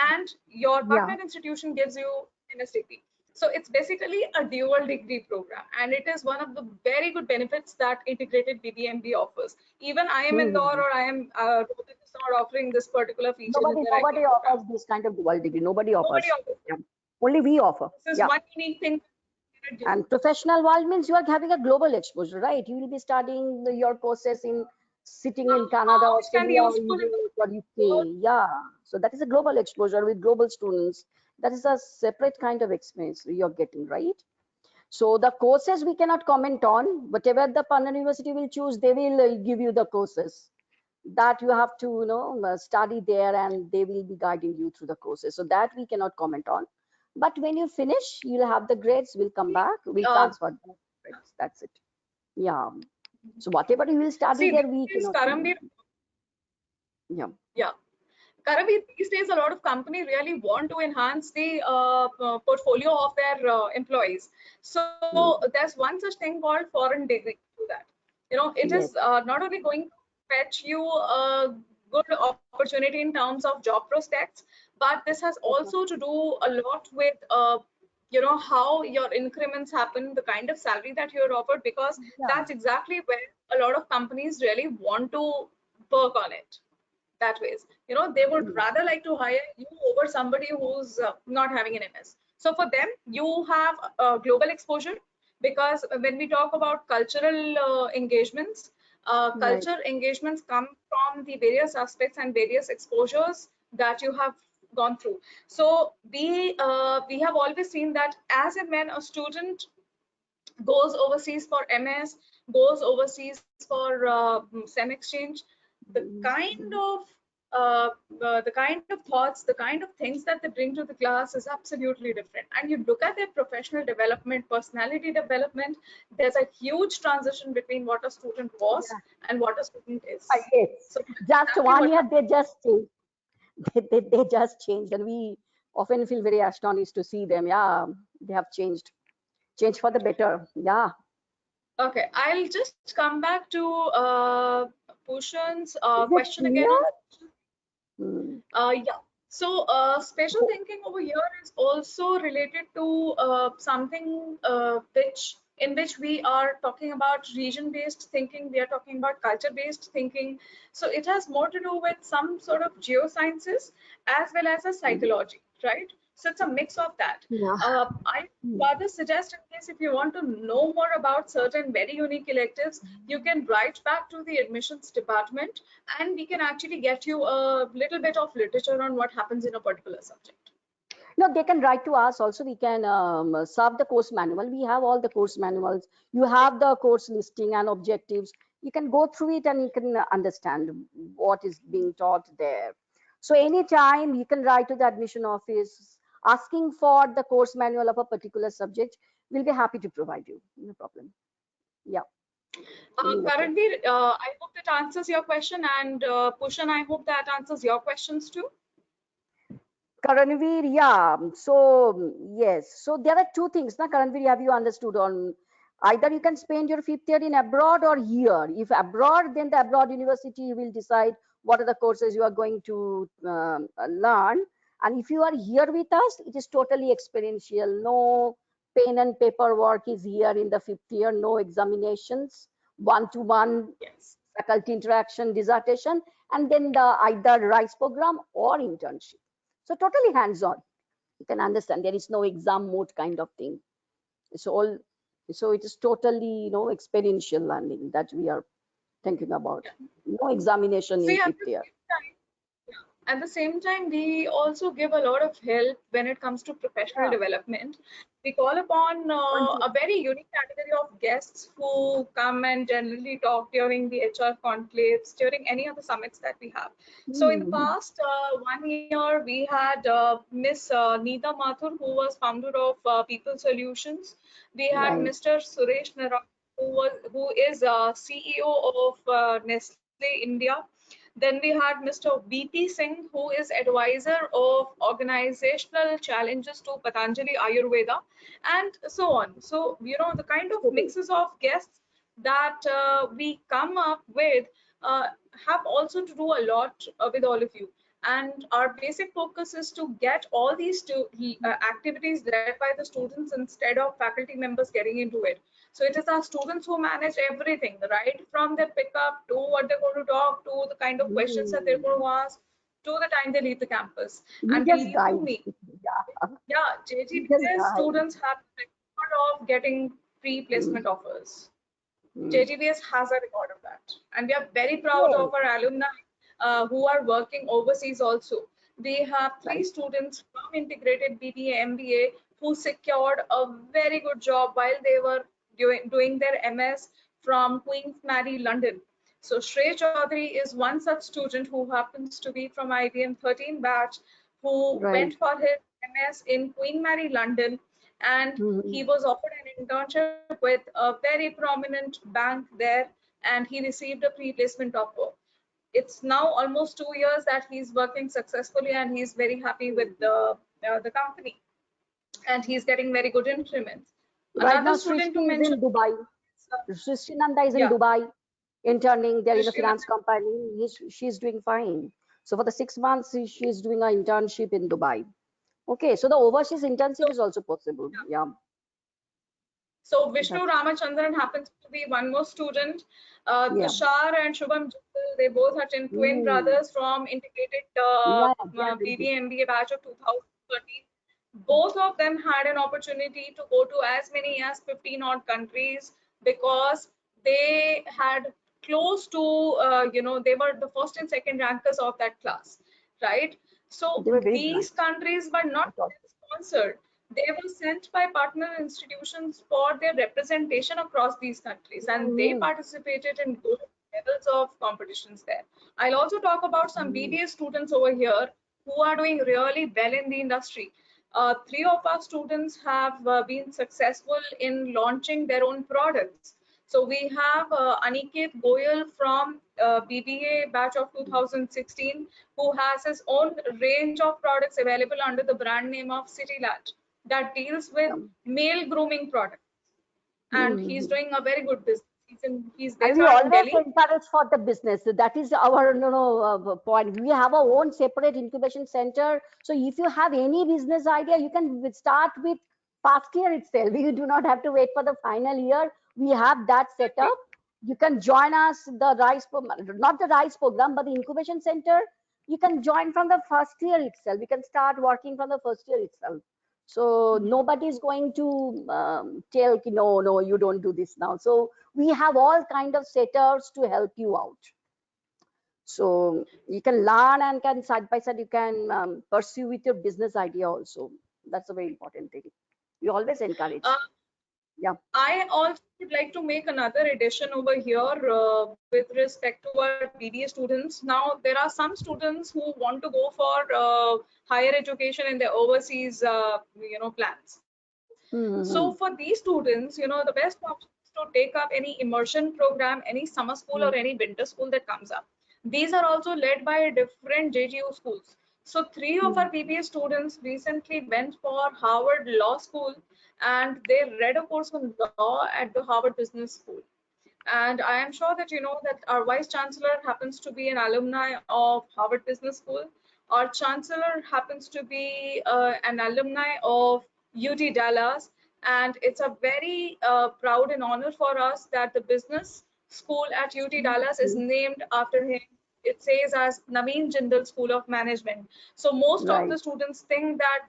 and your partner Yeah. institution gives you MS degree. So it's basically a dual degree program, and it is one of the very good benefits that integrated BBMB offers. Even I am Indore Mhm. or I am Rohtak is not offering this particular feature in their IT Nobody program. offers this kind of dual degree. Nobody Nobody offers. offers Yeah. Only we offer. this. Is Yeah. one unique thing that we do. And professional world means you are having a global exposure, right? You will be studying your courses in sitting in Canada, How it can be Australia, or useful in the US or world. UK. Yeah. So that is a global exposure with global students. That is a separate kind of experience you're getting, right? So the courses we cannot comment on. Whatever the partner university will choose, they will give you the courses that you have to, study there, and they will be guiding you through the courses. So that we cannot comment on. But when you finish, you'll have the grades. We'll come back. We'll Uh, transfer the grades. That's it. Yeah. So whatever you will study See, there, these we days, cannot comment Karamveer, on. Yeah. yeah. Karavir, these days, a lot of company really want to enhance the portfolio of their employees. So Mm. there's one such thing called foreign degree to that. It is Yes. not only going to fetch you a good opportunity in terms of job prospects, but this has also to do a lot with how your increments happen, the kind of salary that you're offered, because Yeah. that's exactly where a lot of companies really want to work on it that ways. They would Mm. rather like to hire you over somebody who's not having an MS. So for them, you have global exposure, because when we talk about cultural engagements, Right. culture engagements come from the various aspects and various exposures that you have gone through. So we have always seen that as and when a student goes overseas for MS, goes overseas for SEM exchange, the kind of thoughts, the kind of things that they bring to the class is absolutely different. And you look at their professional development, personality development, there's a huge transition between what a student was Yeah. and what a student is. Yes. So that's Just exactly one what year, happened. they just changed. They just changed, and we often feel very astonished to see them. Yeah, they have changed for the better. Yeah. Okay, I'll just come back to Bhushan's Is it question again clear? on. Hmm. Yeah. So, spatial thinking over here is also related to something which in which we are talking about region-based thinking. We are talking about culture-based thinking. So it has more to do with some sort of geosciences as well as a psychology, right? So it's a mix of that. Yeah. I Hmm. rather suggest in case if you want to know more about certain very unique electives, you can write back to the admissions department and we can actually get you a little bit of literature on what happens in a particular subject. No, they can write to us also. We can serve the course manual. We have all the course manuals. You have the course listing and objectives. You can go through it and you can understand what is being taught there. So anytime you can write to the admission office asking for the course manual of a particular subject. We'll be happy to provide you. No problem. Yeah, immediately. Currently, I hope that answers your question, and Pushan, I hope that answers your questions too. Karanveer, yeah. So yes, so there are two things. Na Karanveer, have you understood? On either you can spend your fifth year in abroad or here. If abroad, then the abroad university will decide what are the courses you are going to learn. And if you are here with us, it is totally experiential. No pen and paperwork is here in the fifth year. No examinations, one-to-one Yes. faculty interaction, dissertation, and then the either RISE program or internship. So totally hands-on. You can understand there is no exam mode kind of thing. It's all so it is totally experiential learning that we are thinking about. Yeah. No examination in See, at fifth the year. same time, at the same time, we also give a lot of help when it comes to professional Yeah. development. We call upon Continue. a very unique category of guests who come and generally talk during the HR conclaves, during any of the summits that we have. So, in the Hmm. past 1 year, we had Miss Neeta Mathur, who was founder of People Solutions. We had Right. Mr. Suresh Nara, who is CEO of Nestle India. Then we had Mr. BP Singh, who is advisor of organizational challenges to Patanjali Ayurveda, and so on. So, the kind of Okay. mixes of guests that we come up with uh, have also to do a lot with all of you. And our basic focus is to get all these activities led by the students instead of faculty members getting into it. So it is our students who manage everything, right? From their pickup to what they're going to talk to, the kind of questions that they're going Hmm. to ask, to the time they leave the campus. We And just believe you guide. me, Yeah. yeah, We just JGBS guide. students have the record of getting Hmm. pre-placement offers. Hmm. JGBS has a record of that. And we are very proud Yes. of our alumni who are working overseas also. We have three Right. students from integrated BBA MBA who secured a very good job while they were doing their MS from Queen's Mary, London. So Shrey Chaudhary is one such student who happens to be from IBM 13 batch who Right. went for his MS in Queen Mary, London, and Hmm. he was offered an internship with a very prominent bank there, and he received a pre-placement offer. It's now almost 2 years that he's working successfully, and he's very happy with the company, and he's getting very good increments. Right Another now, student to Srishti is mention in Dubai. is, Srishti Nanda is in yeah, Dubai, interning there in a Srishti finance company. She's doing fine. So for the 6 months, she's doing an internship in Dubai. Okay, so the overseas internship so is also possible. yeah. Yeah, So Vishnu that's Ramachandran happens to be one more student. yeah. Tushar and Shubham Jindal, they both are twin Mm. brothers from integrated Yeah, they are very good. BBA MBA batch of 2013. Both of them had an opportunity to go to as many as 15 odd countries because they had close to, they were the first and second rankers of that class, right? So They were very these bright. countries were not I thought. sponsored. They were sent by partner institutions for their representation across these countries, and they Mm-hmm. participated in good. levels of competitions there. I'll also talk about some BBA students over here who are doing really well in the industry. Three of our students have been successful in launching their own products. So we have Aniket Goyal from BBA batch of 2016, who has his own range of products available under the brand name of CityLat that deals with male grooming products, and he's Mhm. doing a very good business. He's And based we out in always Delhi. encourage for the business. So that is our point. We have our own separate incubation center. So if you have any business idea, you can start with past year itself. You do not have to wait for the final year. We have that set up. You can join us the RISE program, not the RISE program, but the incubation center. You can join from the first year itself. You can start working from the first year itself. So nobody is going to tell, no, no, you don't do this now. So we have all kind of setups to help you out. So you can learn and can side by side you can pursue with your business idea also. That's a very important thing. We always encourage. Uh, Yeah. I also would like to make another addition over here with respect to our BBA students. Now, there are some students who want to go for higher education in their overseas, plans. So for Mm-hmm. these students, the best option is to take up any immersion program, any summer school or any winter school that comes up. These are also led by different JGU schools. So three of our PBA students recently went for Harvard Law School, and they read a course on law at the Harvard Business School. And I am sure that you know that our vice chancellor happens to be an alumni of Harvard Business School. Our chancellor happens to be an alumni of UT Dallas, and it's a very proud and honor for us that the business school at UT Dallas is named after him. It says as Naveen Jindal School of Management. So most of Right. the students think that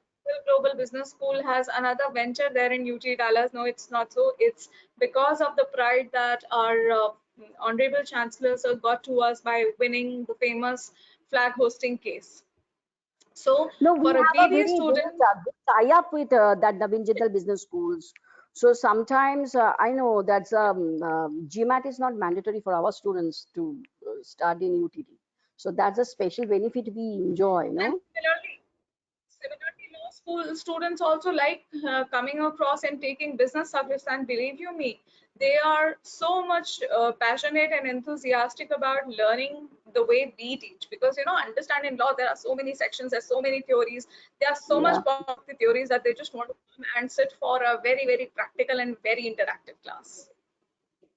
Global Business School has another venture there in UT Dallas. No, it's not so. It's because of the pride that our honorable chancellor sir got to us by winning the famous flag hosting case. So No, we for a have a BBA very student, good tie-up with that Naveen Jindal Business Schools. So sometimes I know that GMAT is not mandatory for our students to study in UTD. So that's a special benefit we enjoy, and no? similarly, law school students also like coming across and taking business subjects. And believe you me, they are so much passionate and enthusiastic about learning the way we teach. Because understanding law, there are so many sections, there's so many theories. They are so much Yeah, part of the theories that they just want to come and sit for a very, very practical and very interactive class. yeah.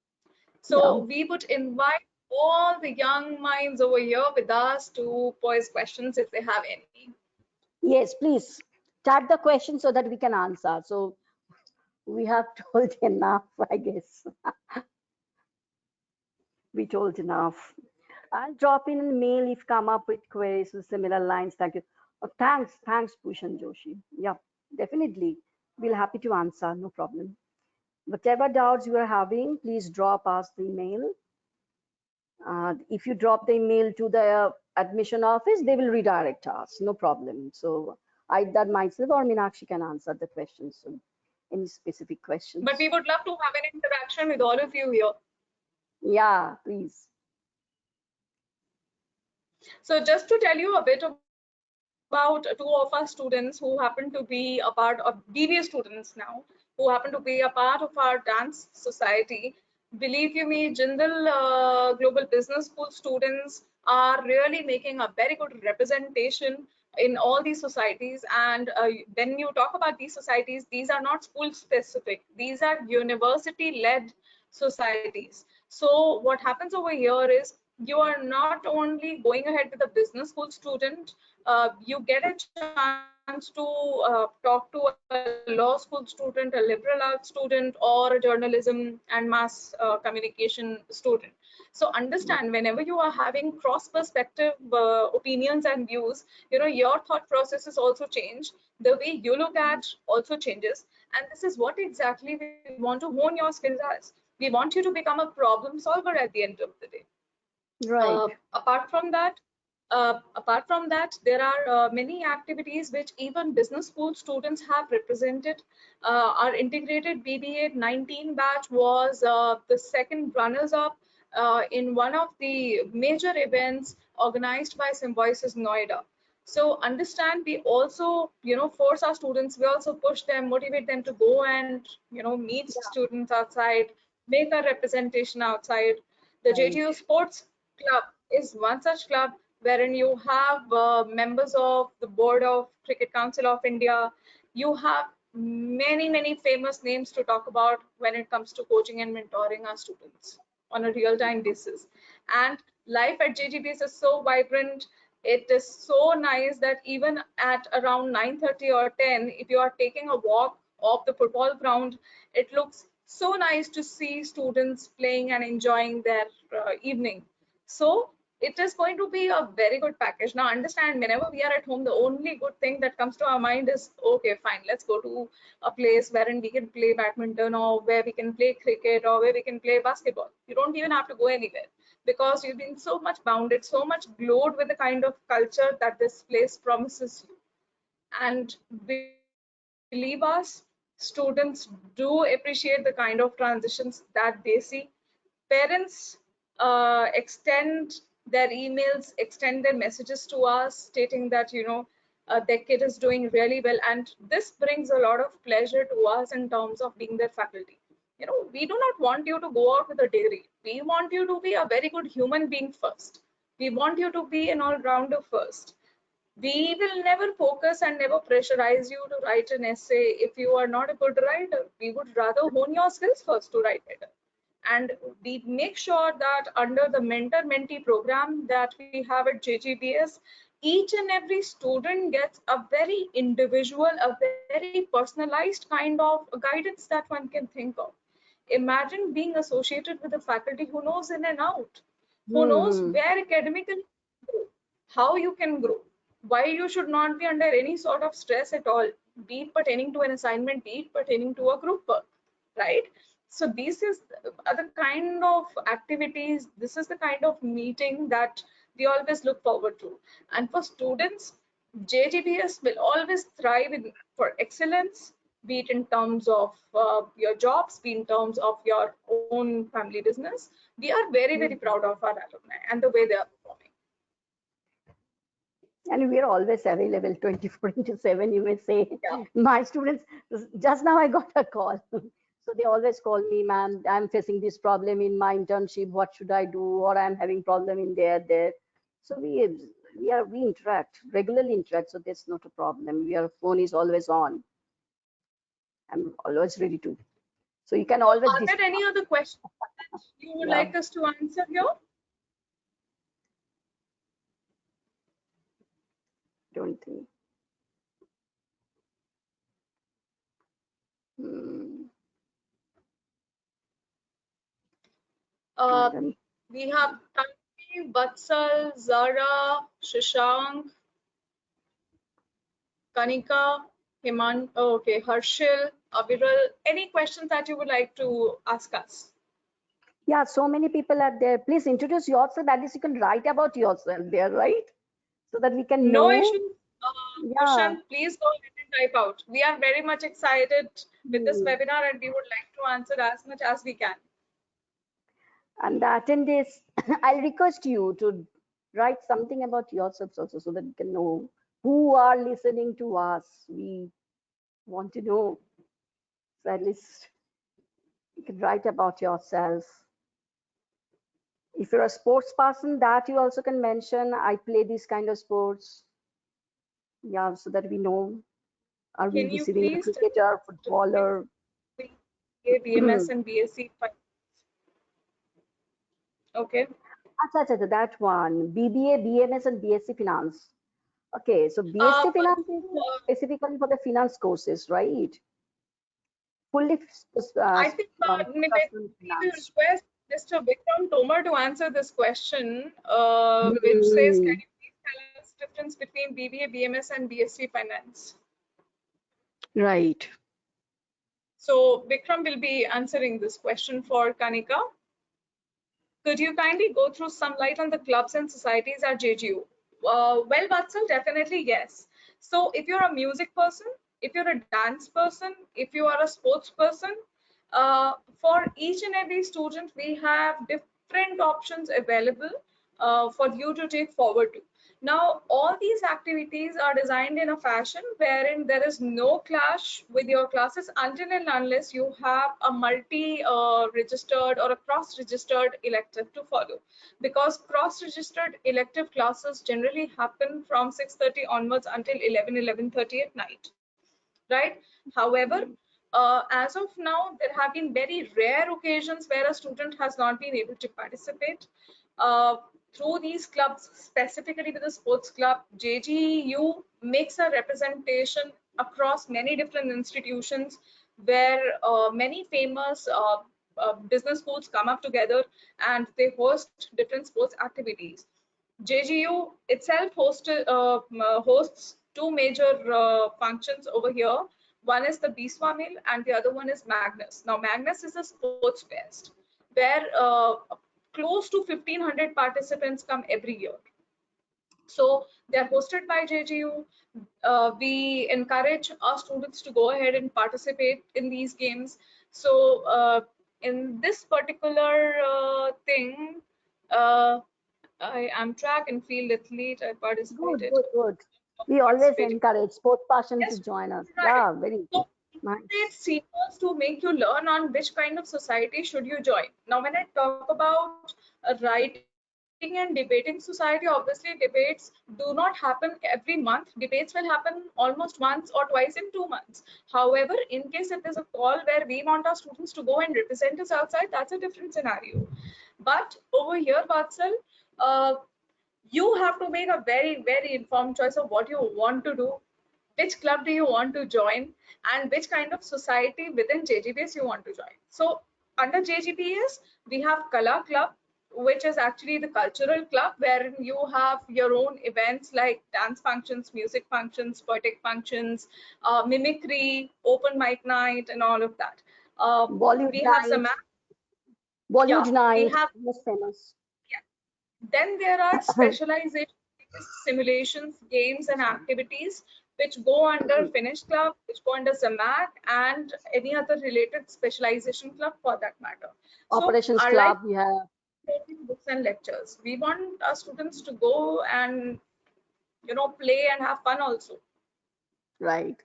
So we would invite all the young minds over here with us to pose questions if they have any. Yes, please type the question so that we can answer. So we have told enough, I guess. We told enough. I'll drop in a mail if come up with queries with similar lines. Thank you. Thanks, Bhushan Joshi. Yeah, definitely. We'll happy to answer, no problem. Whatever doubts you are having, please drop us the email. If you drop the email to the admission office, they will redirect us, no problem. So either myself or Meenakshi can answer the questions. So any specific But we questions? would love to have an interaction with all of you here. Yeah, please. So just to tell you a bit about two of our students who happen to be a part of BBA students now, who happen to be a part of our dance society. Believe you me, Jindal Global Business School students are really making a very good representation in all these societies. And when you talk about these societies, these are not school specific, these are university led societies. So what happens over here is you are not only going ahead with a business school student, you get a chance to talk to a law school student, a liberal arts student, or a journalism and mass communication student. So understand, whenever you are having cross perspective opinions and views, your thought processes also change, the way you look at also changes. And this is what exactly we want to hone your skills as. We want you to become a problem solver at the end of the day. Right. Apart from that, there are many activities which even business school students have represented. Our integrated BBA 19 batch was the second runners up in one of the major events organized by Symbiosis Noida. So understand, we also, force our students, we also push them, motivate them to go and, meet students outside, make a representation outside. The Right. JTU Sports Club is one such club wherein you have members of the board of Cricket Council of India. You have many famous names to talk about when it comes to coaching and mentoring our students on a real-time basis. And life at JGBS is so vibrant. It is so nice that even at around 9:30 or 10, if you are taking a walk off the football ground, it looks so nice to see students playing and enjoying their evening. So it is going to be a very good package. Now understand, whenever we are at home, the only good thing that comes to our mind is, okay, fine, let's go to a place wherein we can play badminton, or where we can play cricket, or where we can play basketball. You don't even have to go anywhere, because you've been so much bounded, so much glued with the kind of culture that this place promises you. And believe us, students do appreciate the kind of transitions that they see. Parents extend their emails, extend their messages to us, stating that, their kid is doing really well. And this brings a lot of pleasure to us in terms of being their faculty. We do not want you to go out with a degree. We want you to be a very good human being first. We want you to be an all-rounder first. We will never focus and never pressurize you to write an essay if you are not a good writer. We would rather hone your skills first to write better. And we make sure that under the mentor-mentee program that we have at JGBS, each and every student gets a very individual, a very personalized kind of guidance that one can think of. Imagine being associated with a faculty who knows in and out, who knows Hmm. where academically you can grow, how you can grow, why you should not be under any sort of stress at all, be it pertaining to an assignment, be it pertaining to a group work, right? So this is the kind of activities, this is the kind of meeting that we always look forward to. And for students, JGBS will always thrive for excellence, be it in terms of your jobs, be in terms of your own family business. We are very Hmm. proud of our alumni and the way they are performing. And we are always available 24 into 7, you may say. Yeah. My students, just now I got a call. So they always call me, ma'am, I'm facing this problem in my internship. What should I do? Or I'm having problem in there. So we interact, regularly interact. So that's not a problem. Our phone is always on. I'm always ready to. So you can So always are there any other questions that you would yeah, like us to answer here? don't think. Hmm, I Uh, don't. we have Tanvi, Vatsal, Zara, Shashank, Kanika, Himan, oh, okay, Harshil, Aviral. Any questions that you would like to ask us? Yeah, so many people are there. Please introduce yourself. At least you can write about yourself there, right? So that we can No know. issues. Yeah. Prashant, please go ahead and type out. We are very much excited with this Hmm. webinar, and we would like to answer as much as we can. And the attendees, I'll request you to write something about yourselves also so that we can know who are listening to us. We want to know. So at least you can write about yourself. If you're a sports person, that you also can mention. I play this kind of sports. Yeah, so that we know. Are we Can you receiving a please tell cricketer, us the difference footballer? between BA, BMS, and BSc? Okay. Acha, that one. BBA, BMS, and BSc Finance. Okay, so BSc But Finance is specifically for the finance courses, right? Fully I think focused on we will finance. request Mr. Vikram Tomar to answer this question, which says, can Hmm, you please tell us difference between BBA, BMS, and BSc Finance? right. So Vikram will be answering this question for Kanika. Could you kindly go through some light on the clubs and societies at JGU? Well, Vatsal, definitely yes. So if you're a music person, if you're a dance person, if you are a sports person, for each and every student, we have different different options available for you to take forward to. Now, all these activities are designed in a fashion wherein there is no clash with your classes until and unless you have a multi-registered or a cross-registered elective to follow. Because cross-registered elective classes generally happen from 6:30 onwards until 11:30 at night, right? However, as of now, there have been very rare occasions where a student has not been able to participate. Through these clubs, specifically with the sports club, JGU makes a representation across many different institutions where many famous business schools come up together and they host different sports activities. JGU itself hosts two major functions over here. One is the Biswa Mill and the other one is Magnus. Now, Magnus is a sports fest where close to 1,500 participants come every year. So they're hosted by JGU. We encourage our students to go ahead and participate in these games. So in this particular thing, I am track and field athlete. I Good, participated. good, good. We always Participating. encourage sports person to Yes, join us. right. Yeah, very good. So Nice. it's seniors to make you learn on which kind of society should you join. Now, when I talk about writing and debating society, obviously debates do not happen every month. Debates will happen almost once or twice in 2 months. However, in case if there's a call where we want our students to go and represent us outside, that's a different scenario. But over here, Vatsal, uh, you have to make a very informed choice of what you want to do, which club do you want to join, and which kind of society within JGBS you want to join. So under JGBS we have Kala Club, which is actually the cultural club wherein you have your own events like dance functions, music functions, poetic functions, mimicry, open mic night, and all of that. Bollywood We have night. some, Bollywood yeah, we night. have, Most famous. yeah. Then there are specialization simulations, games, and activities which go under Finnish Club, which go under Zamak, and any other related specialization club for that matter. So Operations our life club we have. is books and lectures. We want our students to go and play and have fun also. Right.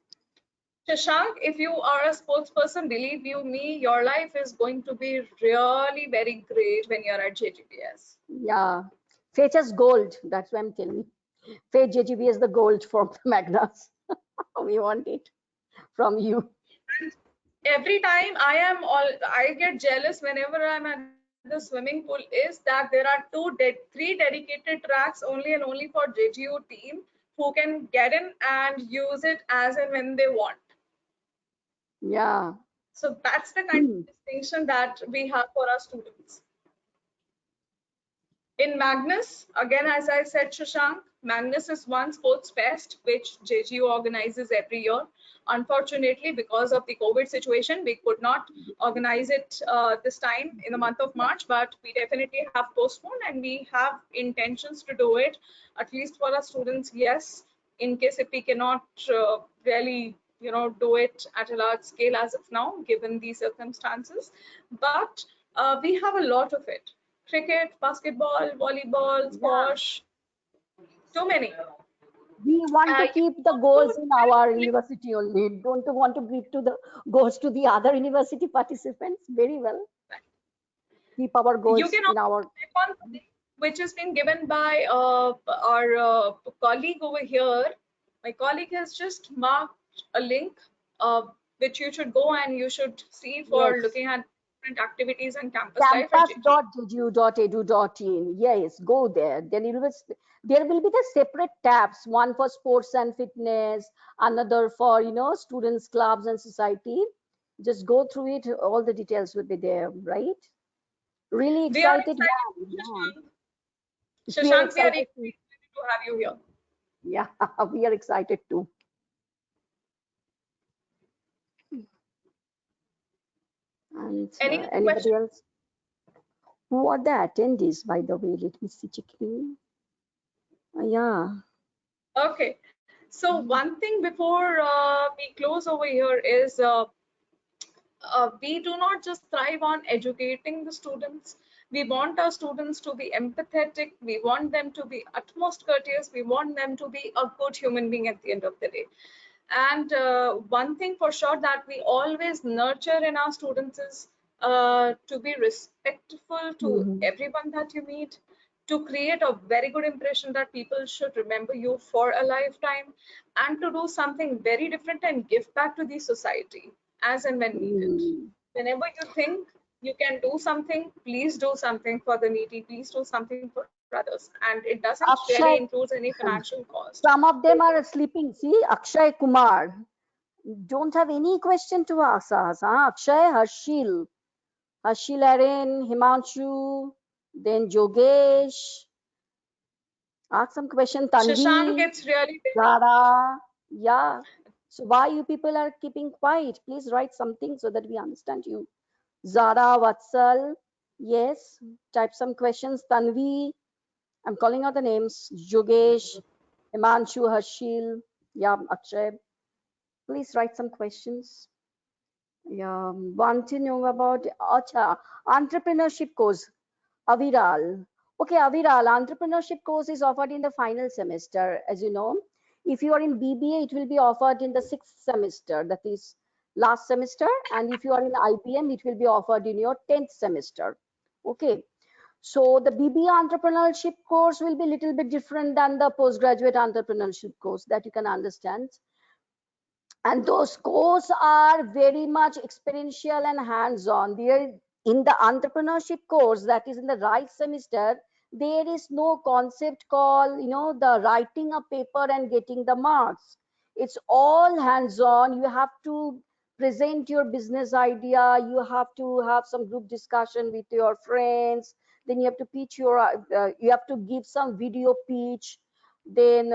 Shashank, if you are a sports person, believe you me, your life is going to be really very great when you're at JGBS. Yeah. Fetch us gold. That's what I'm telling you. Fetch JGB is the gold from Magnus. We want it from you. And every time I get jealous whenever I'm at the swimming pool is that there are three dedicated tracks only and only for JGU team who can get in and use it as and when they want. Yeah. So that's the kind Hmm. of distinction that we have for our students. In Magnus, again, as I said, Shashank, Magnus is one sports fest which JGU organizes every year. Unfortunately, because of the COVID situation, we could not organize it this time in the month of March, but we definitely have postponed and we have intentions to do it, at least for our students, yes, in case if we cannot really do it at a large scale as of now, given these circumstances. But we have a lot of it: cricket, basketball, volleyball, Yeah. squash, too many. We want to You keep can the goals also in our play, university only. Don't want to give to the goals to the other university participants. Very well. Keep our you goals can in also our. click on the link which has been given by our colleague over here. My colleague has just marked a link uh, which you should go and you should see for Yes. looking at different activities and campus life at JG. campus.jgu.edu.in. Yes, go there. Then there will be the separate tabs, one for sports and fitness, another for students, clubs and society. Just go through it. All the details will be there, right? Really We are excited. excited, Yeah, Shashank. yeah. We are Shashank, we are excited too. equally excited to have you here. Yeah, we are excited too. And Any other anybody questions? else? Who are the attendees, by the way? Let me see checking. Yeah. Okay. So one thing before we close over here is we do not just thrive on educating the students. We want our students to be empathetic. We want them to be utmost courteous. We want them to be a good human being at the end of the day. And one thing for sure that we always nurture in our students is to be respectful to Mhm. everyone that you meet, to create a very good impression that people should remember you for a lifetime, and to do something very different and give back to the society as and when needed. Mhm. Whenever you think you can do something, please do something for the needy, please do something for others. And it doesn't really Akshay, include any financial cost. some of them are sleeping. See, Akshay Kumar don't have any question to ask us. Huh? Akshay, Harshil Aaron, Himanshu, then Jogesh. Ask some question. Shashank, Tanvi, it's really very Zara. Yeah. So why you people are keeping quiet? Please write something so that we understand you. Zara, Vatsal. Yes. Type some questions. Tanvi. I'm calling out the names. Jogesh, Himanshu, Harshil. Yeah, Akshay. Please write some questions. Yeah, want to know about acha, entrepreneurship course, Aviral. Okay, Aviral, entrepreneurship course is offered in the final semester, as you know. If you are in BBA, it will be offered in the sixth semester, that is last semester. And if you are in IBM, it will be offered in your 10th semester. Okay, so the BBA entrepreneurship course will be a little bit different than the postgraduate entrepreneurship course that you can understand, and those courses are very much experiential and hands-on. There in the entrepreneurship course, that is in the right semester, there is no concept called, the writing a paper and getting the marks. It's all hands-on. You have to present your business idea, you have to have some group discussion with your friends, then you have to you have to give some video pitch, then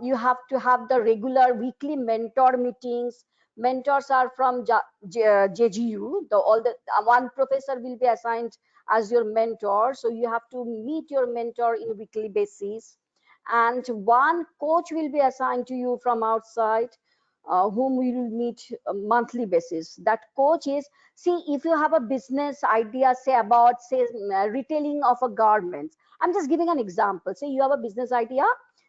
you have to have the regular weekly mentor meetings. Mentors are from JGU. All the one professor will be assigned as your mentor, so you have to meet your mentor in weekly basis. And one coach will be assigned to you from outside, whom we will meet monthly basis. That coach is, see, if you have a business idea, say about, say, retailing of a garment. I'm just giving an example. Say you have a business idea,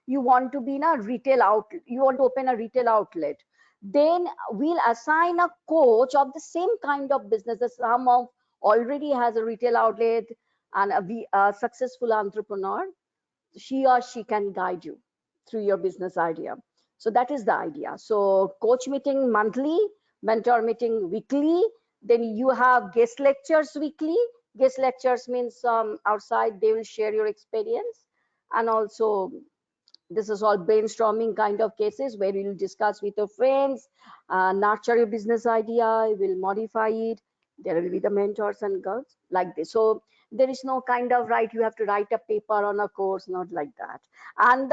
you want to be in a retail outlet, you want to open a retail outlet, then we'll assign a coach of the same kind of business. The some of already has a retail outlet and a successful entrepreneur, she can guide you through your business idea. So that is the idea. So coach meeting monthly, mentor meeting weekly, then you have guest lectures weekly. Guest lectures means outside they will share your experience, and also this is all brainstorming kind of cases where you'll discuss with your friends, nurture your business idea, you will modify it. There will be the mentors and girls like this. So there is no kind of right, you have to write a paper on a course, not like that. And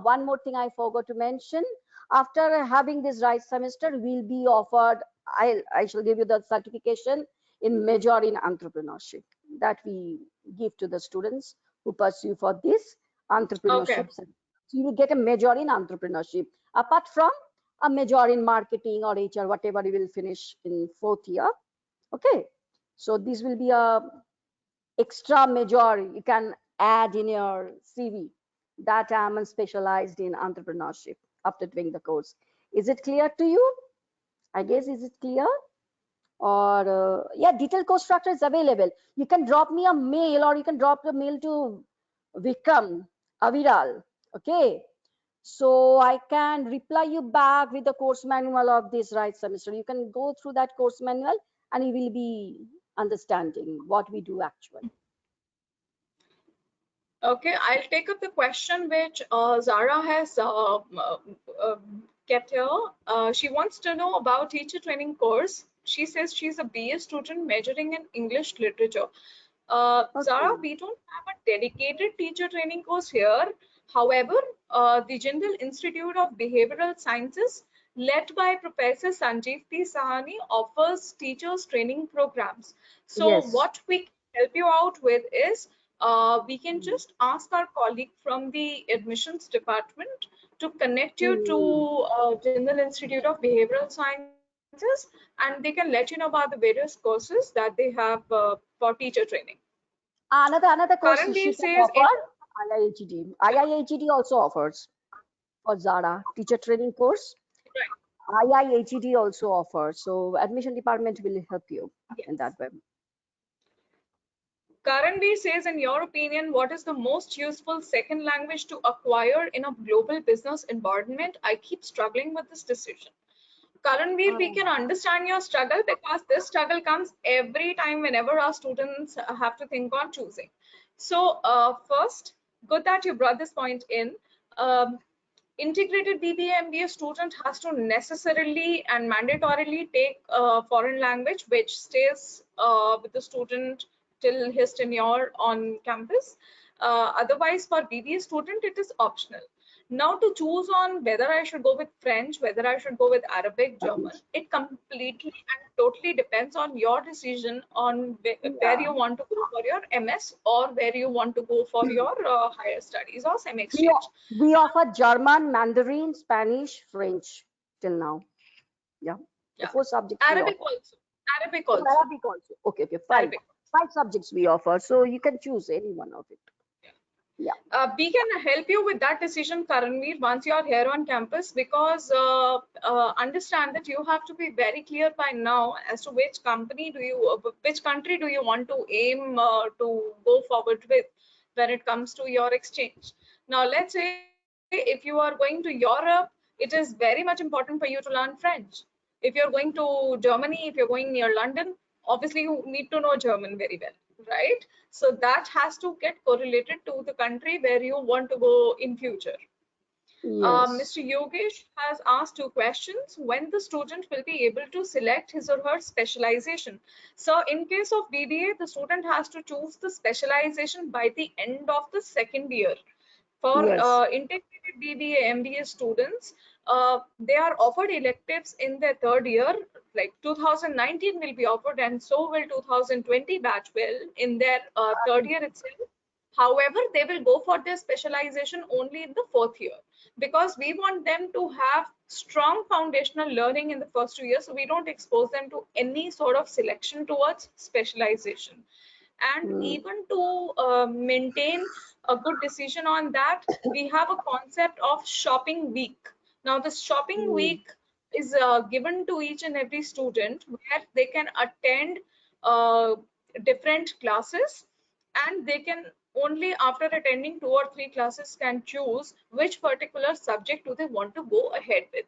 one more thing I forgot to mention, after having this right semester, will be offered, I shall give you the certification in major in entrepreneurship that we give to the students who pursue for this okay. entrepreneurship. So you will get a major in entrepreneurship, apart from a major in marketing or HR, whatever you will finish in fourth year. Okay. So this will be a extra major you can add in your CV, that I'm specialized in entrepreneurship after doing the course. Is it clear to you? I guess, is it clear? Or yeah, detailed course structure is available. You can drop me a mail, or you can drop the mail to Vikram Aviral. Okay, so I can reply you back with the course manual of this right semester. You can go through that course manual and you will be understanding what we do actually. Okay, I'll take up the question which Zara has uh, kept here. She wants to know about teacher training course. She says she's a BA student majoring in English literature. Zara, Okay. we don't have a dedicated teacher training course here. However, the Jindal Institute of Behavioral Sciences, led by Professor Sanjeev P. Sahani, offers teachers training programs. So, Yes. what we can help you out with is we can just ask our colleague from the admissions department to connect you to Hmm. Jindal Institute of Behavioral Sciences. and they can let you know about the various courses that they have for teacher training. Another course Currently, she it can says in offer, IIHD. IIHD also offers for Zara teacher training course. right, IIHD also offers. So admission department will help you in yes. that way. Currently says, in your opinion, what is the most useful second language to acquire in a global business environment? I keep struggling with this decision. Karanveer, we can understand your struggle because this struggle comes every time whenever our students have to think on choosing. So first, good that you brought this point in. Um, Integrated BBA MBA student has to necessarily and mandatorily take a foreign language which stays with the student till his tenure on campus. Otherwise, for BBA student, it is optional. Now, to choose on whether I should go with French, whether I should go with Arabic, German, it completely and totally depends on your decision on where Yeah. you want to go for your MS or where you want to go for your higher studies or We, semi-exchange. we offer German, Mandarin, Spanish, French till now. Yeah. The Yeah, four subjects we Arabic offer. also. Arabic Oh, also. Arabic also. Okay, okay, five. Arabic. Five subjects we offer. So you can choose any one of it. Yeah. Yeah. We can help you with that decision, Karanveer, once you are here on campus, because understand that you have to be very clear by now as to which country do you want to aim to go forward with when it comes to your exchange. Now, let's say if you are going to Europe, it is very much important for you to learn French. If you're going to Germany, if you're going near London, obviously you need to know German very well, right? So that has to get correlated to the country where you want to go in future. Yes. Mr. Yogesh has asked two questions: when the student will be able to select his or her specialization. So in case of BBA, the student has to choose the specialization by the end of the second year. For Yes. integrated BBA MBA students, they are offered electives in their third year, like 2019 will be offered and so will 2020 batch will in their third year itself. However, they will go for their specialization only in the fourth year because we want them to have strong foundational learning in the first 2 years. So we don't expose them to any sort of selection towards specialization. And Mm. even to maintain a good decision on that, we have a concept of shopping week. Now, the shopping Mm. week is given to each and every student where they can attend uh, different classes, and they can only after attending 2 or 3 classes can choose which particular subject do they want to go ahead with.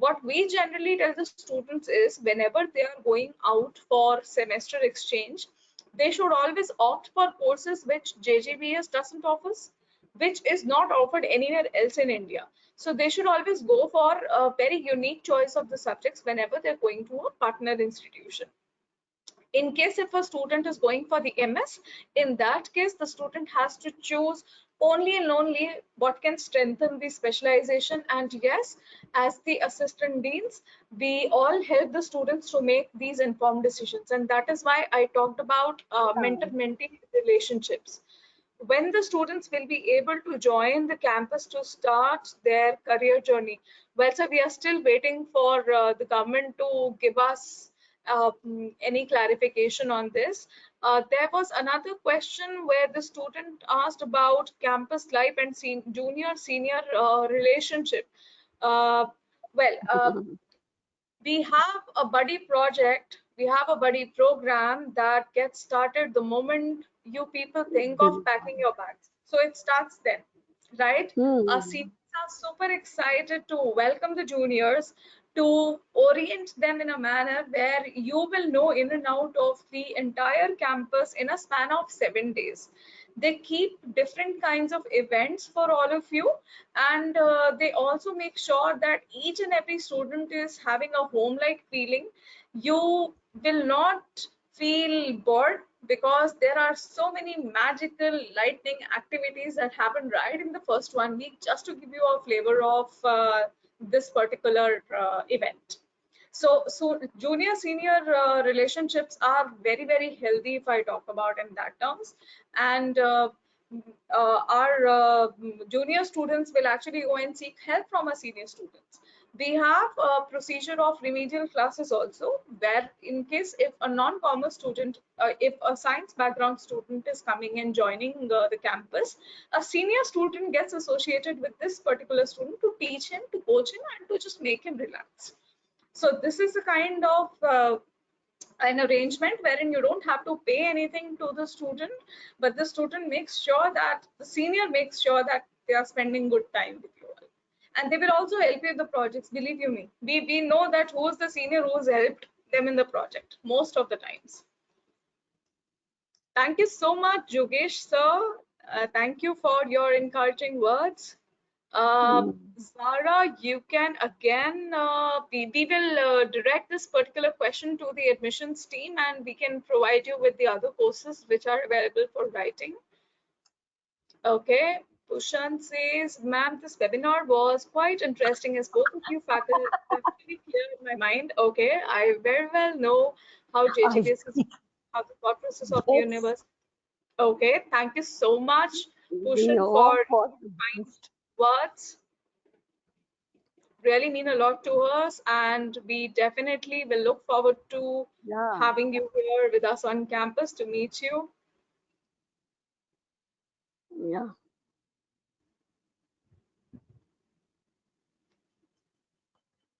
What we generally tell the students is whenever they are going out for semester exchange, they should always opt for courses which JGBS doesn't offer, which is not offered anywhere else in India. So they should always go for a very unique choice of the subjects whenever they're going to a partner institution. In case if a student is going for the MS, in that case the student has to choose only and only what can strengthen the specialization. And yes, as the assistant deans, we all help the students to make these informed decisions, and that is why I talked about mentor-mentee relationships. When the students will be able to join the campus to start their career journey. Well, so we are still waiting for the government to give us any clarification on this. There was another question where the student asked about campus life and junior senior relationship. Uh, well, we have a buddy project, we have a buddy program that gets started the moment you people think of packing your bags. So it starts then, right? Our Mm. seniors are super excited to welcome the juniors, to orient them in a manner where you will know in and out of the entire campus in a span of 7 days. They keep different kinds of events for all of you, and they also make sure that each and every student is having a home like feeling. You will not feel bored because there are so many magical lightning activities that happen right in the first 1 week, just to give you a flavor of this particular event. So junior senior relationships are very very healthy if I talk about in that terms. And our junior students will actually go and seek help from our senior students. We have a procedure of remedial classes also, where in case if a non-commerce student, if a science background student is coming and joining the campus, a senior student gets associated with this particular student to teach him, to coach him, and to just make him relax. So this is a kind of an arrangement wherein you don't have to pay anything to the student, but the student makes sure that the senior makes sure that they are spending good time with you all. And they will also help you in the projects, believe you me. We know that who's the senior who's helped them in the project most of the times. Thank you so much, Jogesh sir. Thank you for your encouraging words. Zara, you can again, we will direct this particular question to the admissions team, and we can provide you with the other courses which are available for writing. Okay, Pushan says, ma'am, this webinar was quite interesting as both of you faculty cleared my mind. Okay, I very well know how I JGBS is, how the thought process of the yes, universe. Okay, thank you so much, we Pushan, for know for the kind best. words. Really mean a lot to us, and we definitely will look forward to Yeah, having you here with us on campus to meet you. yeah.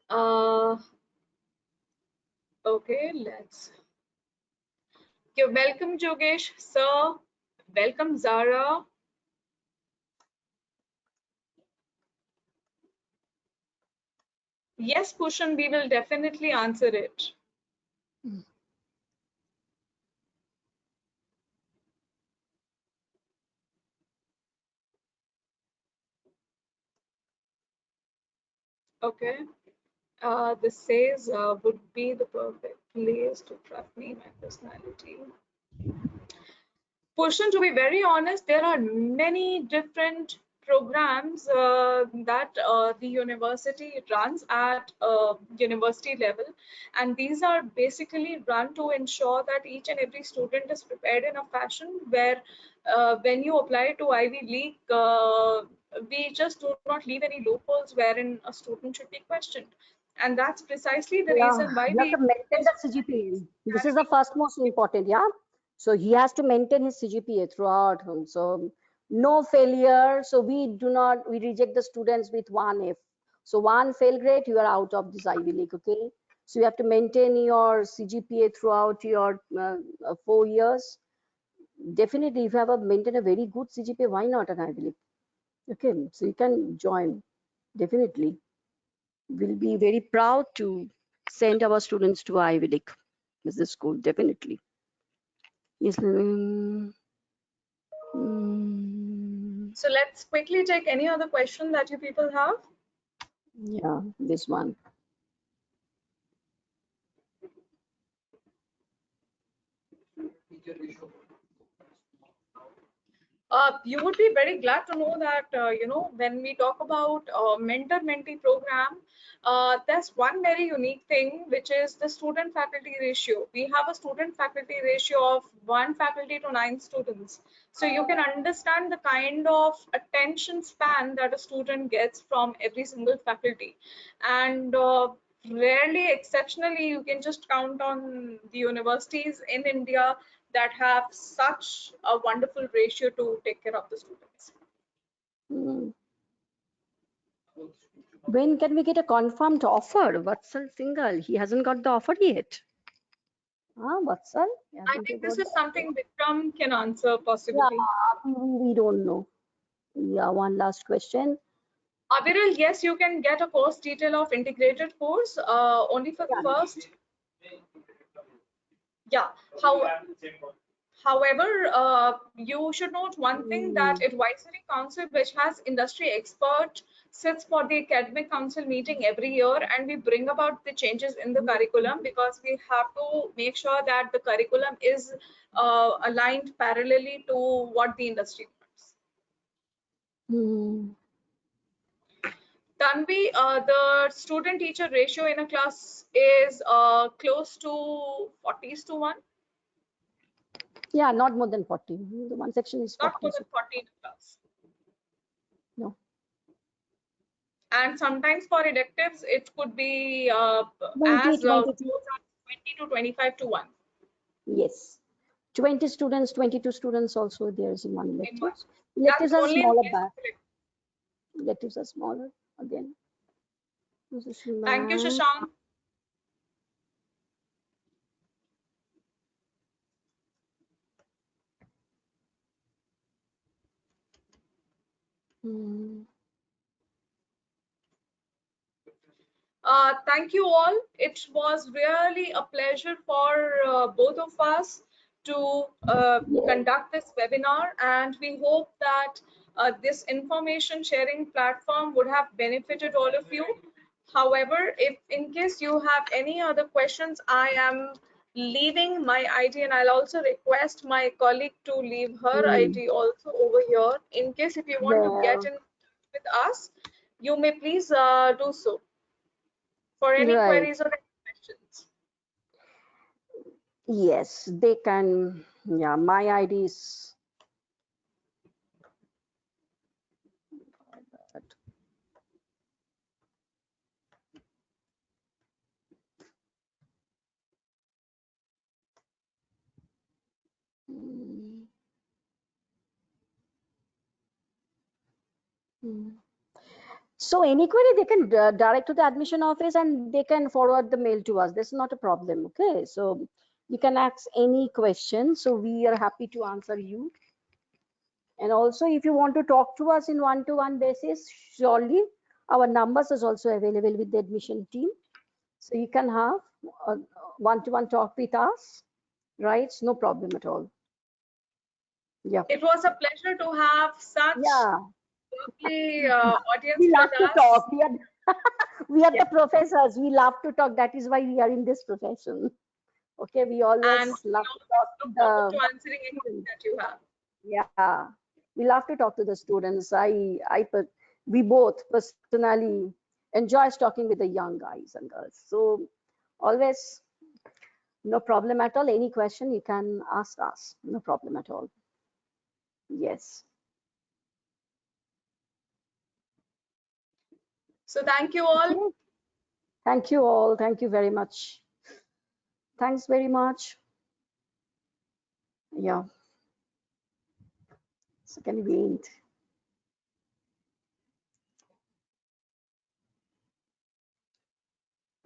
Uh, okay, let's. You're welcome, Jogesh, sir. Welcome, Zara. Yes, Pushan, we will definitely answer it. Okay. This says would be the perfect place to trust me, my personality. Pushan, to be very honest, there are many different programs that the university runs at university level, and these are basically run to ensure that each and every student is prepared in a fashion where when you apply to Ivy League, we just do not leave any loopholes wherein a student should be questioned. And that's precisely the Yeah, reason why you have we to maintain introduce the CGPA. This is the clarity. first most important, yeah. So he has to maintain his CGPA throughout. So no failure. So we reject the students with one F. So one fail grade, you are out of this Ivy League, okay? So you have to maintain your CGPA throughout your 4 years. Definitely, if you have maintain a very good CGPA, why not an Ivy League? Okay, so you can join, definitely. We'll be very proud to send our students to Ivy League business school, definitely. Yes. So let's quickly take any other question that you people have. Yeah, this one. You would be very glad to know that when we talk about mentor-mentee program, there's one very unique thing, which is the student-faculty ratio. We have a student-faculty ratio of 1 faculty to 9 students. So you can understand the kind of attention span that a student gets from every single faculty. And rarely, exceptionally, you can just count on the universities in India that have such a wonderful ratio to take care of the students. Mm. When can we get a confirmed offer? Vatsal single. He hasn't got the offer yet. Ah, Vatsal? I Hasn't he think this got the is offer? something Vikram can answer Yeah, possibly. we don't know. Yeah, one last question. Aviral, yes, you can get a course detail of integrated course only for the Yeah. first. Yeah. How, However, you should note one thing that Mm. advisory council, which has industry expert, sits for the academic council meeting every year, and we bring about the changes in the curriculum because we have to make sure that the curriculum is aligned parallelly to what the industry wants. Mm. Tanvi, the student teacher ratio in a class is close to 40:1, Yeah, not more than 40. The one section is not 40. more So than 40 in a class. no. And sometimes for electives, it could be 20, as 22. 20 to 25 to 1 Yes. 20 students, 22 students also there's in one in one. electives. That's Electives are only in smaller case back. of electives. Electives are smaller again. Position Thank you, bank. Shashank. Hmm. Thank you all. It was really a pleasure for both of us to Yes. conduct this webinar, and we hope that this information sharing platform would have benefited all of you. However, if in case you have any other questions, I am leaving my ID, and I'll also request my colleague to leave her Hmm. ID also over here. In case if you want to get Well, in touch with us, you may please do so for any right. queries or any questions. Yes, they can. Yeah, my ID is. Hmm. Hmm. So any query they can direct to the admission office and they can forward the mail to us. That's not a problem. Okay, so you can ask any question. So we are happy to answer you. And also, if you want to talk to us in one-to-one basis, surely our numbers is also available with the admission team. So you can have a one-to-one talk with us, right? No problem at all. Yeah. It was a pleasure to have such Yeah. lovely audience We with love to us. talk. We are Yeah. the professors. We love to talk. That is why we are in this profession. Okay, we And always we love to always talk to look forward the to answering any students. that you have. Yeah, we love to talk to the students. We both personally enjoys talking with the young guys and girls. So always no problem at all. Any question you can ask us. No problem at all. Yes. So thank you all. Okay. Thank you all. Thank you very much. Thanks very much. Yeah. So can we end?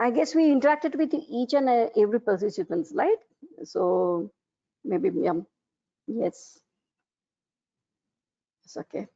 I guess we interacted with each and every participants, right? So maybe, yeah, yes, it's okay.